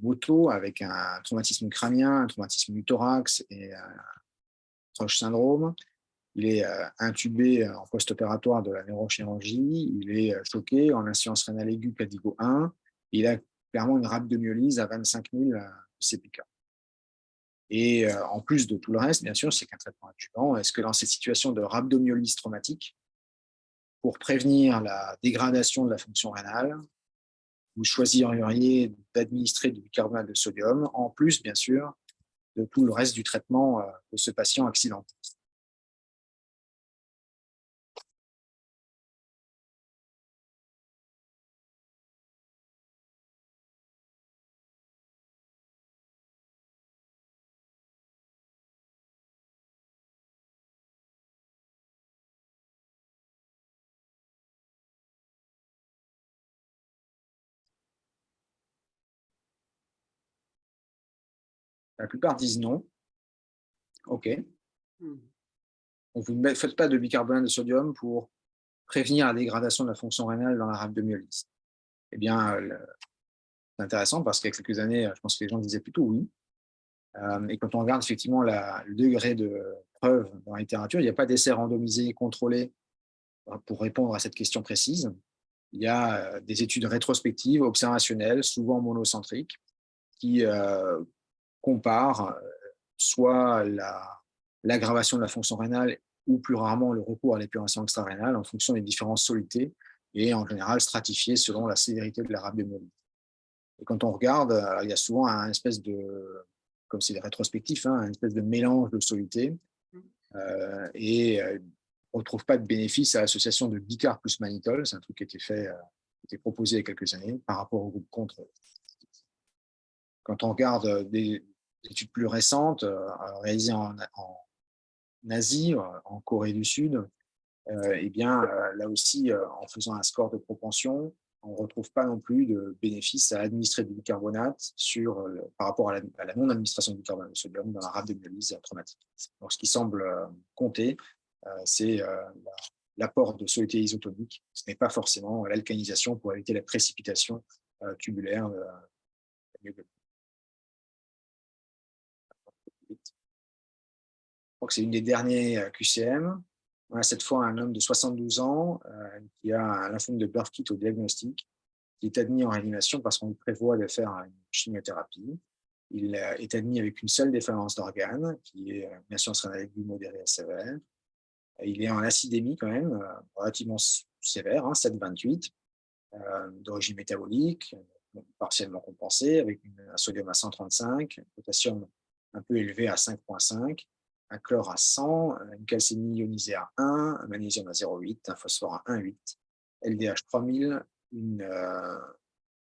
moto avec un traumatisme crânien, un traumatisme du thorax et un Stroke syndrome. Il est intubé en post-opératoire de la neurochirurgie. Il est choqué en insuffisance rénale aiguë Cadigo 1. Il a clairement une rhabdomyolyse à 25 000 CPK. Et en plus de tout le reste, bien sûr, c'est qu'un traitement adjuvant. Est-ce que dans cette situation de rhabdomyolyse traumatique, pour prévenir la dégradation de la fonction rénale, vous choisiriez d'administrer du bicarbonate de sodium, en plus, bien sûr, de tout le reste du traitement de ce patient accidenté? La plupart disent non. OK. Mmh. Donc vous ne faites pas de bicarbonate de sodium pour prévenir la dégradation de la fonction rénale dans la rhabdomyolyse. Eh bien, c'est intéressant parce qu'il y a quelques années, je pense que les gens disaient plutôt oui. Et quand on regarde effectivement le degré de preuve dans la littérature, il n'y a pas d'essai randomisé contrôlé pour répondre à cette question précise. Il y a des études rétrospectives, observationnelles, souvent monocentriques, qui comparent soit l'aggravation de la fonction rénale ou plus rarement le recours à l'épuration extra-rénale en fonction des différentes solutés et en général stratifiées selon la sévérité de la rhabdomyolyse. Et quand on regarde, il y a souvent un espèce de, comme c'est des rétrospectifs, hein, un espèce de mélange de solutés et on ne retrouve pas de bénéfice à l'association de bicar plus mannitol. C'est un truc qui a été fait, qui a été proposé il y a quelques années par rapport au groupe contre. Quand on regarde des études plus récentes réalisées en Asie, en Corée du Sud, eh bien, là aussi, en faisant un score de propension, on ne retrouve pas non plus de bénéfice à administrer du bicarbonate par rapport à la non-administration du bicarbonate de sodium dans la rhabdomyolyse traumatique. Donc, ce qui semble compter, c'est l'apport de soluté isotonique, ce n'est pas forcément l'alcanisation pour éviter la précipitation tubulaire de la myoglobine. Je crois que c'est une des dernières QCM. On a cette fois un homme de 72 ans qui a un lymphome de Burkitt au diagnostic, qui est admis en réanimation parce qu'on lui prévoit de faire une chimiothérapie. Il est admis avec une seule défaillance d'organes, qui est une insuffisance rénale aiguë modérée à sévère. Il est en acidémie quand même, relativement sévère, hein, 7,28, d'origine métabolique, partiellement compensée, avec un sodium à 135, un potassium un peu élevé à 5,5, un chlore à 100, une calcémie ionisée à 1, un magnésium à 0,8, un phosphore à 1,8, LDH 3000, une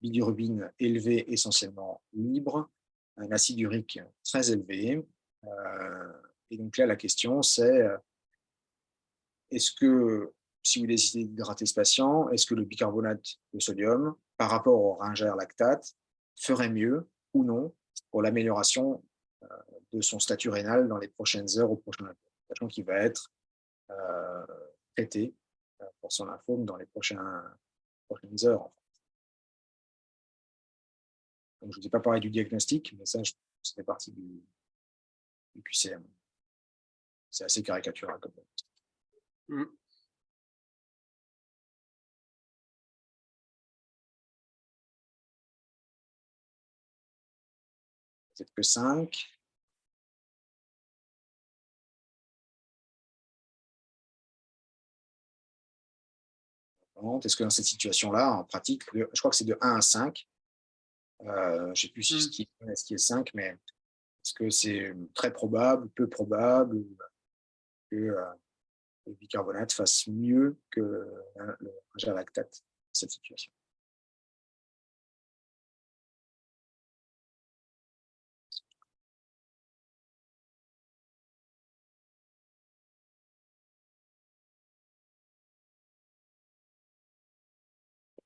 bilirubine élevée essentiellement libre, un acide urique très élevé. Et donc là, la question, c'est est-ce que, si vous décidez d'hydrater ce patient, est-ce que le bicarbonate de sodium, par rapport au ringer lactate, ferait mieux ou non pour l'amélioration de son statut rénal dans les prochaines heures ou prochains jours, sachant qu'il va être euh, traité pour son lymphome dans les prochaines heures. En fait. Donc, je ne vous ai pas parlé du diagnostic, mais ça, ça fait partie du QCM. C'est assez caricatural comme Mmh. peut-être que 5. Est-ce que dans cette situation-là, en pratique, je crois que c'est de 1 à 5. Je ne sais plus Mmh. ce qui est 5, mais est-ce que c'est très probable, peu probable que le bicarbonate fasse mieux que le ringer lactate dans cette situation?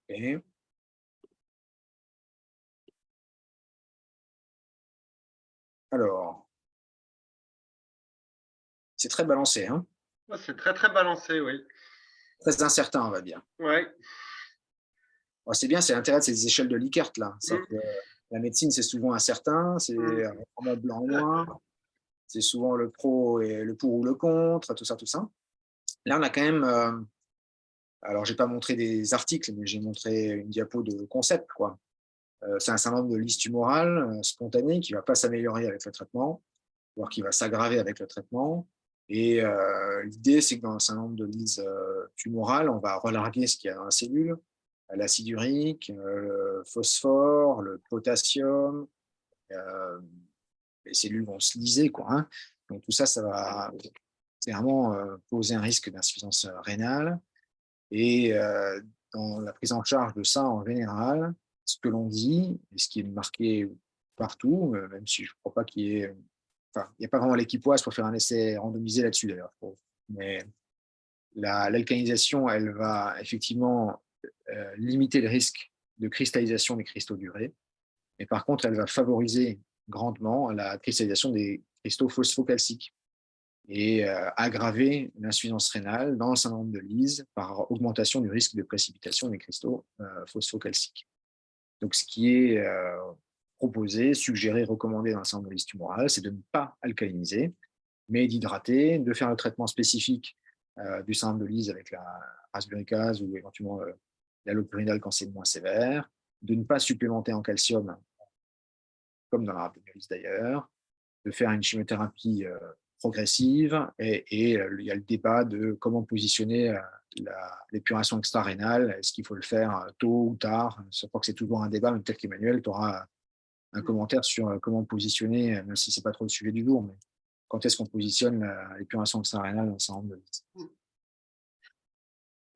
Okay. Alors, c'est très balancé. Hein. Ouais, c'est très, très balancé, oui. très incertain, on va dire. Ouais. Bon, c'est bien, c'est l'intérêt de ces échelles de Likert là. C'est Mmh. que la médecine, c'est souvent incertain, c'est Mmh. vraiment blanc ou noir, c'est souvent le pro et le pour ou le contre, tout ça, tout ça. Là, on a quand même, alors j'ai pas montré des articles, mais j'ai montré une diapo de concept, quoi. C'est un syndrome de lisse tumorale, spontané qui va pas s'améliorer avec le traitement, voire qui va s'aggraver avec le traitement et l'idée, c'est que dans un syndrome de lisse, tumorale, on va relarguer ce qu'il y a dans la cellule, l'acide urique, le phosphore, le potassium, heu, les cellules vont se liser, quoi, hein. Donc tout ça, ça va clairement, poser un risque d'insuffisance, rénale et dans la prise en charge de ça, en général, ce que l'on dit et ce qui est marqué partout, même si je ne crois pas qu'il y ait enfin, il n'y a pas vraiment l'équipoise pour faire un essai randomisé là-dessus d'ailleurs, je trouve. Mais l'alcalinisation, elle va effectivement, limiter le risque de cristallisation des cristaux durés. Mais par contre, elle va favoriser grandement la cristallisation des cristaux phosphocalciques et aggraver l'insuffisance rénale dans le syndrome de Lise par augmentation du risque de précipitation des cristaux phosphocalciques. Donc, ce qui est proposé, suggéré, recommandé dans le syndrome de Lise tumorale, c'est de ne pas alcaliniser, mais d'hydrater, de faire le traitement spécifique du syndrome de Lise avec la rasburicase ou éventuellement l'allopurinol quand c'est moins sévère, de ne pas supplémenter en calcium, comme dans la rhabdomyolyse d'ailleurs, de faire une chimiothérapie progressive et il y a le débat de comment positionner l'épuration extra-rénale. Est-ce qu'il faut le faire tôt ou tard? Je crois que c'est toujours un débat, mais peut-être qu'Emmanuel, tu auras un Mmh. commentaire sur comment positionner, même si ce n'est pas trop le sujet du jour, mais quand est-ce qu'on positionne l'épuration extra-rénale dans un certain nombre de listes. Mmh.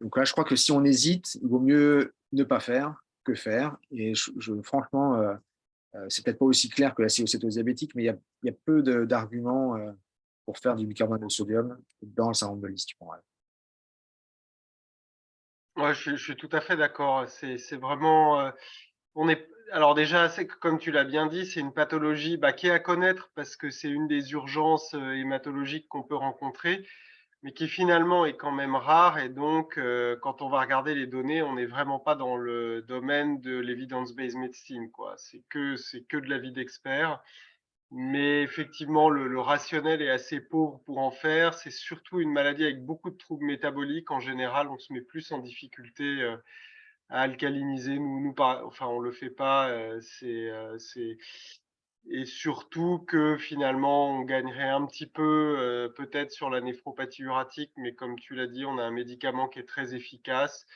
Donc là, je crois que si on hésite, il vaut mieux ne pas faire que faire. Et franchement, c'est peut-être pas aussi clair que la cétose diabétique, mais il y a peu d'arguments pour faire du bicarbonate de sodium dans le syndrome de Lise tumorale. Ouais, je suis tout à fait d'accord. C'est vraiment, on est alors déjà, c'est que comme tu l'as bien dit, c'est une pathologie, bah, qui est à connaître parce que c'est une des urgences, hématologiques qu'on peut rencontrer, mais qui finalement est quand même rare et donc quand on va regarder les données, on n'est vraiment pas dans le domaine de l'evidence-based medicine, quoi. C'est que de l'avis d'experts, mais effectivement le rationnel est assez pauvre pour en faire. C'est surtout une maladie avec beaucoup de troubles métaboliques. En général, on se met plus en difficulté, à alcaliniser. Nous pas enfin on le fait pas, c'est et surtout que finalement on gagnerait un petit peu, peut-être sur la néphropathie uratique, mais comme tu l'as dit, on a un médicament qui est très efficace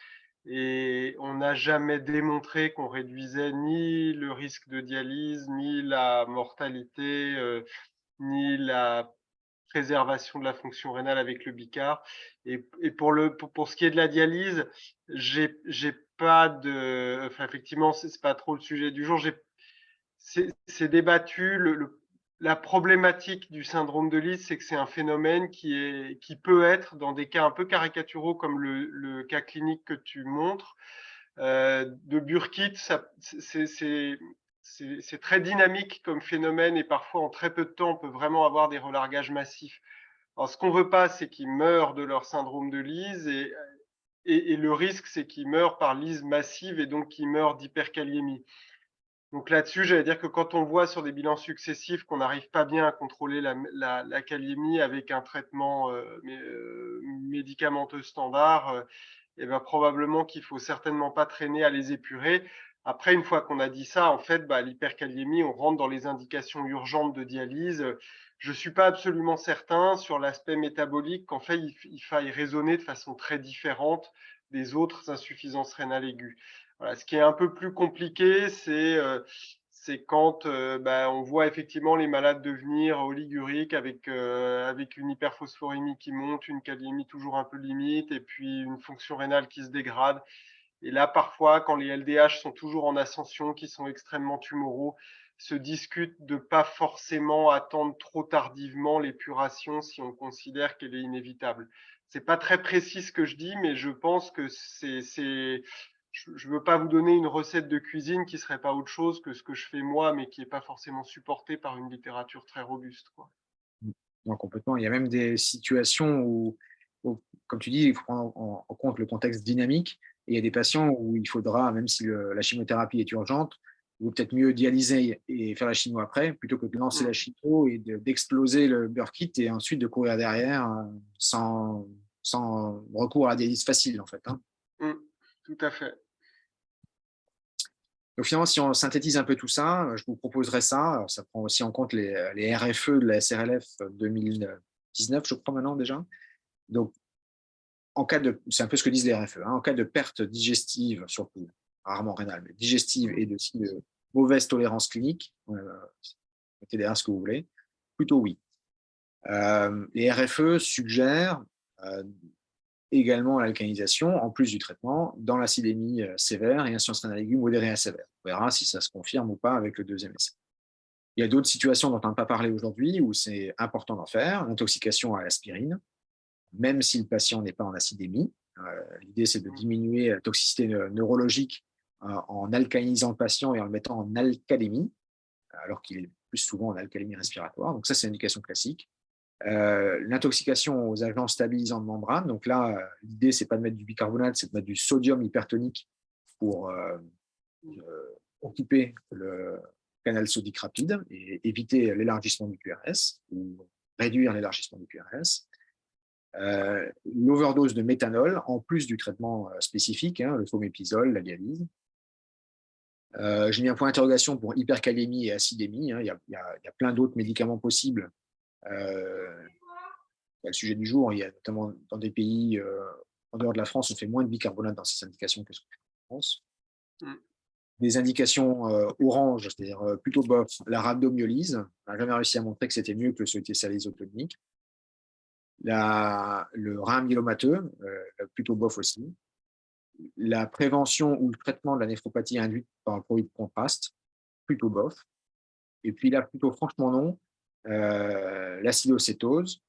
et on n'a jamais démontré qu'on réduisait ni le risque de dialyse, ni la mortalité, ni la préservation de la fonction rénale avec le Bicard et pour ce qui est de la dialyse, j'ai pas de enfin effectivement, c'est pas trop le sujet du jour. C'est débattu. La problématique du syndrome de Lise, c'est que c'est un phénomène qui peut être, dans des cas un peu caricaturaux comme le cas clinique que tu montres, de Burkitt, c'est très dynamique comme phénomène et parfois en très peu de temps, on peut vraiment avoir des relargages massifs. Alors, ce qu'on veut pas, c'est qu'ils meurent de leur syndrome de Lise et le risque, c'est qu'ils meurent par lyse massive et donc qu'ils meurent d'hyperkaliémie. Donc là-dessus, j'allais dire que quand on voit sur des bilans successifs qu'on n'arrive pas bien à contrôler la kaliémie avec un traitement médicamenteux standard, et ben probablement qu'il faut certainement pas traîner à les épurer. Après, une fois qu'on a dit ça, en fait, bah, l'hyperkaliémie, on rentre dans les indications urgentes de dialyse. Je ne suis pas absolument certain sur l'aspect métabolique qu'en fait, il faille raisonner de façon très différente des autres insuffisances rénales aiguës. Voilà, ce qui est un peu plus compliqué, c'est quand bah, on voit effectivement les malades devenir oliguriques avec une hyperphosphorémie qui monte, une kaliémie toujours un peu limite, et puis une fonction rénale qui se dégrade. Et là, parfois, quand les LDH sont toujours en ascension, qui sont extrêmement tumoraux, se discute de pas forcément attendre trop tardivement l'épuration si on considère qu'elle est inévitable. C'est pas très précis ce que je dis, mais je pense que je veux pas vous donner une recette de cuisine qui serait pas autre chose que ce que je fais moi, mais qui est pas forcément supportée par une littérature très robuste, quoi. Non, complètement. Il y a même des situations où comme tu dis, il faut prendre en compte le contexte dynamique. Et il y a des patients où il faudra, même si la chimiothérapie est urgente, il vaut peut-être mieux dialyser et faire la chimio après, plutôt que de lancer la chimio et d'exploser le burkitt et ensuite de courir derrière sans recours à la dialyse facile, en fait. Hein. Tout à fait. Donc finalement, si on synthétise un peu tout ça, je vous proposerais ça. Alors, ça prend aussi en compte les RFE de la SRLF 2019, je crois maintenant déjà. Donc, c'est un peu ce que disent les RFE, hein, en cas de perte digestive, surtout, rarement rénale, mais digestive et de mauvaise tolérance clinique, mettez derrière ce que vous voulez, plutôt oui. Les RFE suggèrent également l'alcalinisation, en plus du traitement, dans l'acidémie sévère et insuffisance rénale aiguë modérée à sévère. On verra si ça se confirme ou pas avec le deuxième essai. Il y a d'autres situations dont on n'a pas parlé aujourd'hui où c'est important d'en faire, l'intoxication à l'aspirine, même si le patient n'est pas en acidémie. L'idée, c'est de diminuer la toxicité neurologique en alcalinisant le patient et en le mettant en alcalémie, alors qu'il est plus souvent en alcalémie respiratoire. Donc ça, c'est une indication classique. L'intoxication aux agents stabilisants de membrane. Donc là, l'idée, c'est pas de mettre du bicarbonate, c'est de mettre du sodium hypertonique pour occuper le canal sodique rapide et éviter l'élargissement du QRS ou réduire l'élargissement du QRS. L'overdose de méthanol, en plus du traitement spécifique, hein, le fomépizole, la dialyse. J'ai mis un point d'interrogation pour hypercalémie et acidémie. Hein. Il y a plein d'autres médicaments possibles. Le sujet du jour, il y a notamment dans des pays en dehors de la France, on fait moins de bicarbonate dans ces indications que ce qu'on fait en France. Des indications orange, c'est-à-dire plutôt bof, la rhabdomyolyse. On n'a jamais réussi à montrer que c'était mieux que le solitiel isotonique. Le rein myélomateux, plutôt bof aussi. La prévention ou le traitement de la néphropathie induite par un produit de contraste, plutôt bof. Et puis là, plutôt franchement non, l'acidocétose,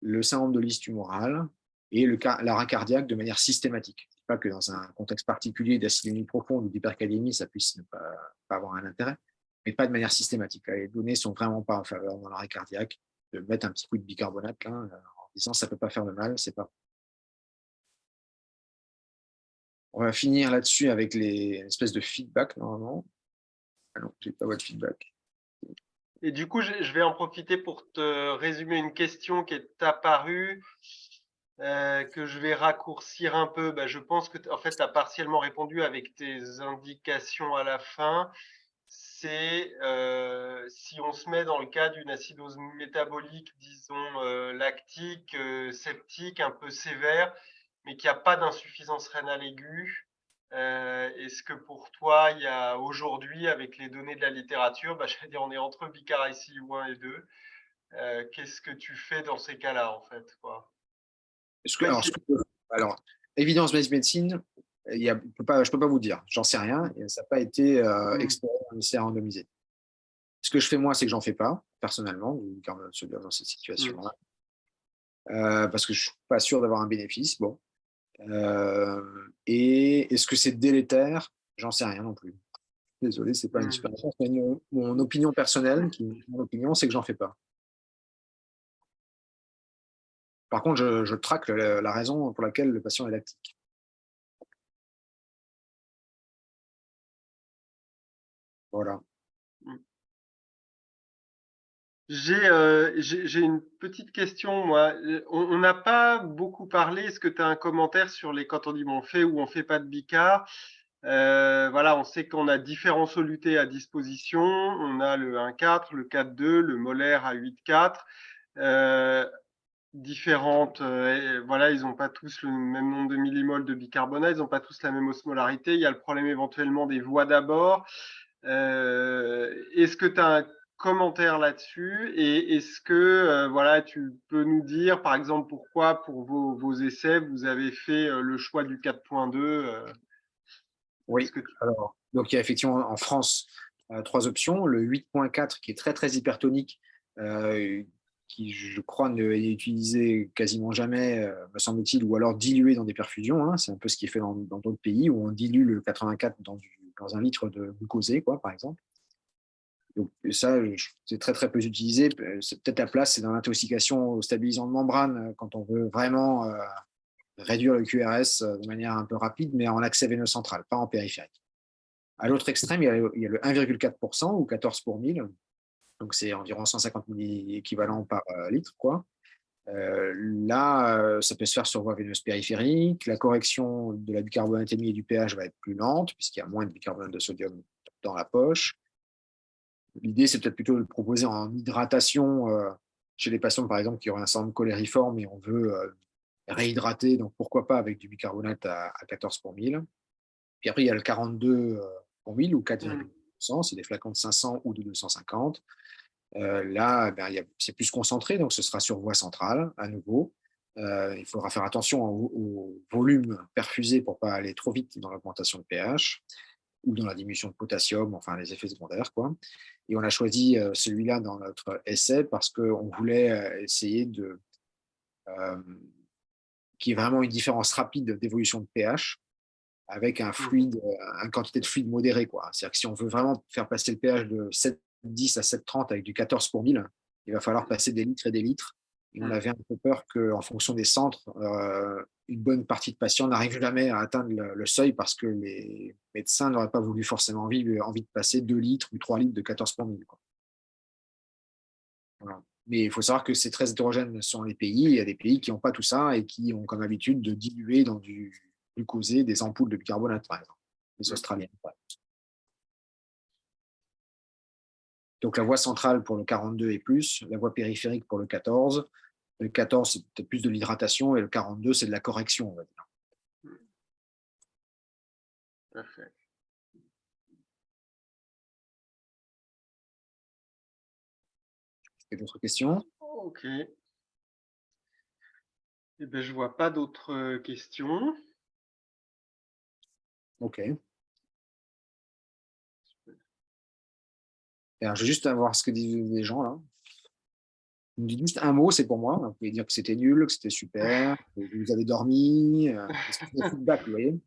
le syndrome de lisse tumorale et l'arrêt cardiaque de manière systématique. Ce n'est pas que dans un contexte particulier d'acidémie profonde ou d'hypercalémie, ça puisse ne pas avoir un intérêt, mais pas de manière systématique. Les données ne sont vraiment pas en faveur dans l'arrêt cardiaque de mettre un petit coup de bicarbonate là, en disant ça ne peut pas faire de mal, c'est pas. On va finir là-dessus avec les espèces de feedback normalement. Ah non, j'ai pas votre feedback. Et du coup, je vais en profiter pour te résumer une question qui est apparue, que je vais raccourcir un peu. Je pense que tu as partiellement répondu avec tes indications à la fin. C'est si on se met dans le cas d'une acidose métabolique, disons lactique, septique, un peu sévère, mais qu'il n'y a pas d'insuffisance rénale aiguë. Est-ce que pour toi, il y a aujourd'hui, avec les données de la littérature, j'allais dire, on est entre Bicara ICU 1 et 2, qu'est-ce que tu fais dans ces cas-là, en fait, quoi? Alors, évidence-based médecine, je ne peux pas vous dire, j'en sais rien, et ça n'a pas été exploré dans l'essai randomisé. Ce que je fais moi, c'est que j'en fais pas, personnellement, dans cette situation-là, parce que je ne suis pas sûr d'avoir un bénéfice. Bon. Et est-ce que c'est délétère? J'en sais rien non plus. Désolé, c'est pas une super réponse, mais mon opinion personnelle, mon opinion, c'est que j'en fais pas. Par contre, je traque la raison pour laquelle le patient est lactique. Voilà. J'ai une petite question, moi. On n'a pas beaucoup parlé. Est-ce que tu as un commentaire sur quand on dit on fait ou on fait pas de bicar? Voilà, on sait qu'on a différents solutés à disposition. On a le 1,4, le 4,2, le molaire à 8,4. Différentes, voilà, ils n'ont pas tous le même nombre de millimoles de bicarbonate, ils n'ont pas tous la même osmolarité. Il y a le problème éventuellement des voies d'abord. Est-ce que tu as un commentaire là-dessus et est-ce que voilà, tu peux nous dire, par exemple, pourquoi pour vos essais, vous avez fait le choix du 4,2 Oui, alors, donc il y a effectivement en France 3 options. Le 8,4 qui est très, très hypertonique, qui, je crois, n'est utilisé quasiment jamais, me semble-t-il, ou alors dilué dans des perfusions. Hein. C'est un peu ce qui est fait dans d'autres pays où on dilue le 84 dans un litre de glucosé, quoi, par exemple. Donc ça, c'est très, très peu utilisé. C'est peut-être la place, c'est dans l'intoxication au stabilisant de membrane, quand on veut vraiment réduire le QRS de manière un peu rapide, mais en accès veineux central, pas en périphérique. À l'autre extrême, il y a le 1,4% ou 14 pour 1000, donc c'est environ 150 milli-équivalents par litre, quoi. Là, ça peut se faire sur voie veineuse périphérique. La correction de la bicarbonatémie et du pH va être plus lente, puisqu'il y a moins de bicarbonate de sodium dans la poche. L'idée, c'est peut-être plutôt de le proposer en hydratation chez les patients, par exemple, qui auraient un syndrome colériforme et on veut réhydrater, donc pourquoi pas avec du bicarbonate à 14 pour 1000. Puis après, il y a le 42 pour 1000 ou 4,2%, c'est des flacons de 500 ou de 250. Là, ben, c'est plus concentré, donc ce sera sur voie centrale à nouveau. Il faudra faire attention au volume perfusé pour ne pas aller trop vite dans l'augmentation de pH ou dans la diminution de potassium, enfin les effets secondaires, quoi. Et on a choisi celui-là dans notre essai parce qu'on voulait essayer qu'il y ait vraiment une différence rapide d'évolution de pH avec un fluide, une quantité de fluide modérée, quoi. C'est-à-dire que si on veut vraiment faire passer le pH de 7,10 à 7,30 avec du 14 pour 1000, il va falloir passer des litres et des litres. Et on avait un peu peur qu'en fonction des centres, une bonne partie de patients n'arrivent jamais à atteindre le seuil parce que les médecins n'auraient pas voulu forcément envie de passer 2 litres ou 3 litres de 14 pour 1000, quoi. Voilà. Mais il faut savoir que c'est très hétérogène selon les pays. Il y a des pays qui n'ont pas tout ça et qui ont comme habitude de diluer dans du glucosé des ampoules de bicarbonate, par exemple. Les Australiens. Ouais. Donc la voie centrale pour le 42 et plus, la voie périphérique pour le 14. Le 14, c'est peut-être plus de l'hydratation et le 42, c'est de la correction, on va dire. Parfait. Et d'autres questions? Ok. Eh bien, je ne vois pas d'autres questions. Ok. Alors, je vais juste voir ce que disent les gens là. Vous me dites juste un mot, c'est pour moi. Vous pouvez dire que c'était nul, que c'était super, que vous avez dormi. Est-ce que c'est des feedbacks, vous voyez?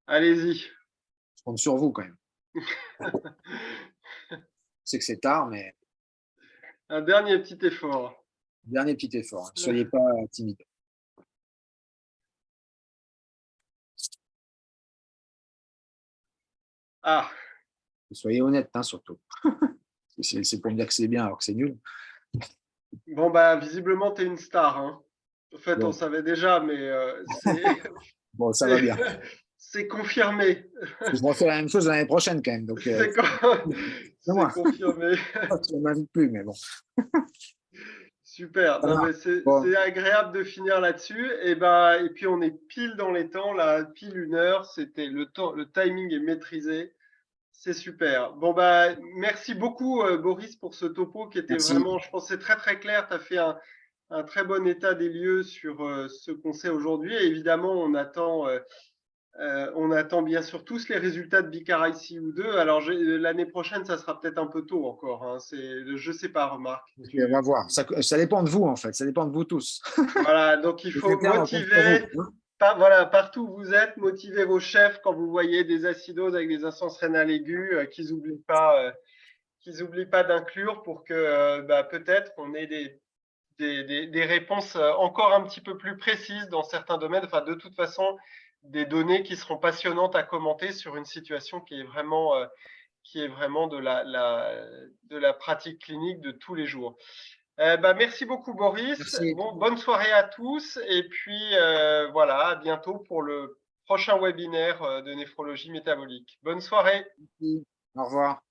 Allez-y. Je compte sur vous quand même. Je sais que c'est tard, mais Un dernier petit effort. dernier petit effort. Ne soyez pas timide. Ah, Soyez honnête, hein, surtout. C'est pour me dire que c'est bien alors que c'est nul. bon, bah, visiblement, tu es une star, hein. En fait, on Bon, savait déjà, mais bon, ça va bien. c'est confirmé. Je refais la même chose l'année prochaine quand même. Donc, C'est con- c'est moi, confirmé. je ne m'invite plus, mais bon. Super. Ça Non, marche. mais Bon, c'est agréable de finir là-dessus. Et puis on est pile dans les temps, là, pile 1 heure. C'était le temps, le timing est maîtrisé. C'est super. Bon, bah, merci beaucoup, Boris, pour ce topo qui était merci. vraiment, je pensais, très très clair. Tu as fait un très bon état des lieux sur ce qu'on sait aujourd'hui. Et évidemment, on attend bien sûr tous les résultats de Bicara ICU2. Alors, l'année prochaine, ça sera peut-être un peu tôt encore, hein. Je sais pas, remarque. On va voir. Ça dépend de vous, en fait. Ça dépend de vous tous. Voilà, donc il Les faut internes, on compte sur vous, motiver, hein. voilà, partout où vous êtes, motivez vos chefs quand vous voyez des acidoses avec des insuffisance rénale aiguë, qu'ils n'oublient pas d'inclure pour que peut-être on ait des réponses encore un petit peu plus précises dans certains domaines. Enfin, de toute façon, des données qui seront passionnantes à commenter sur une situation qui est vraiment de la pratique clinique de tous les jours. Merci beaucoup, Boris. Merci. Bon, bonne soirée à tous. Et puis, voilà, à bientôt pour le prochain webinaire de néphrologie métabolique. Bonne soirée. Au revoir.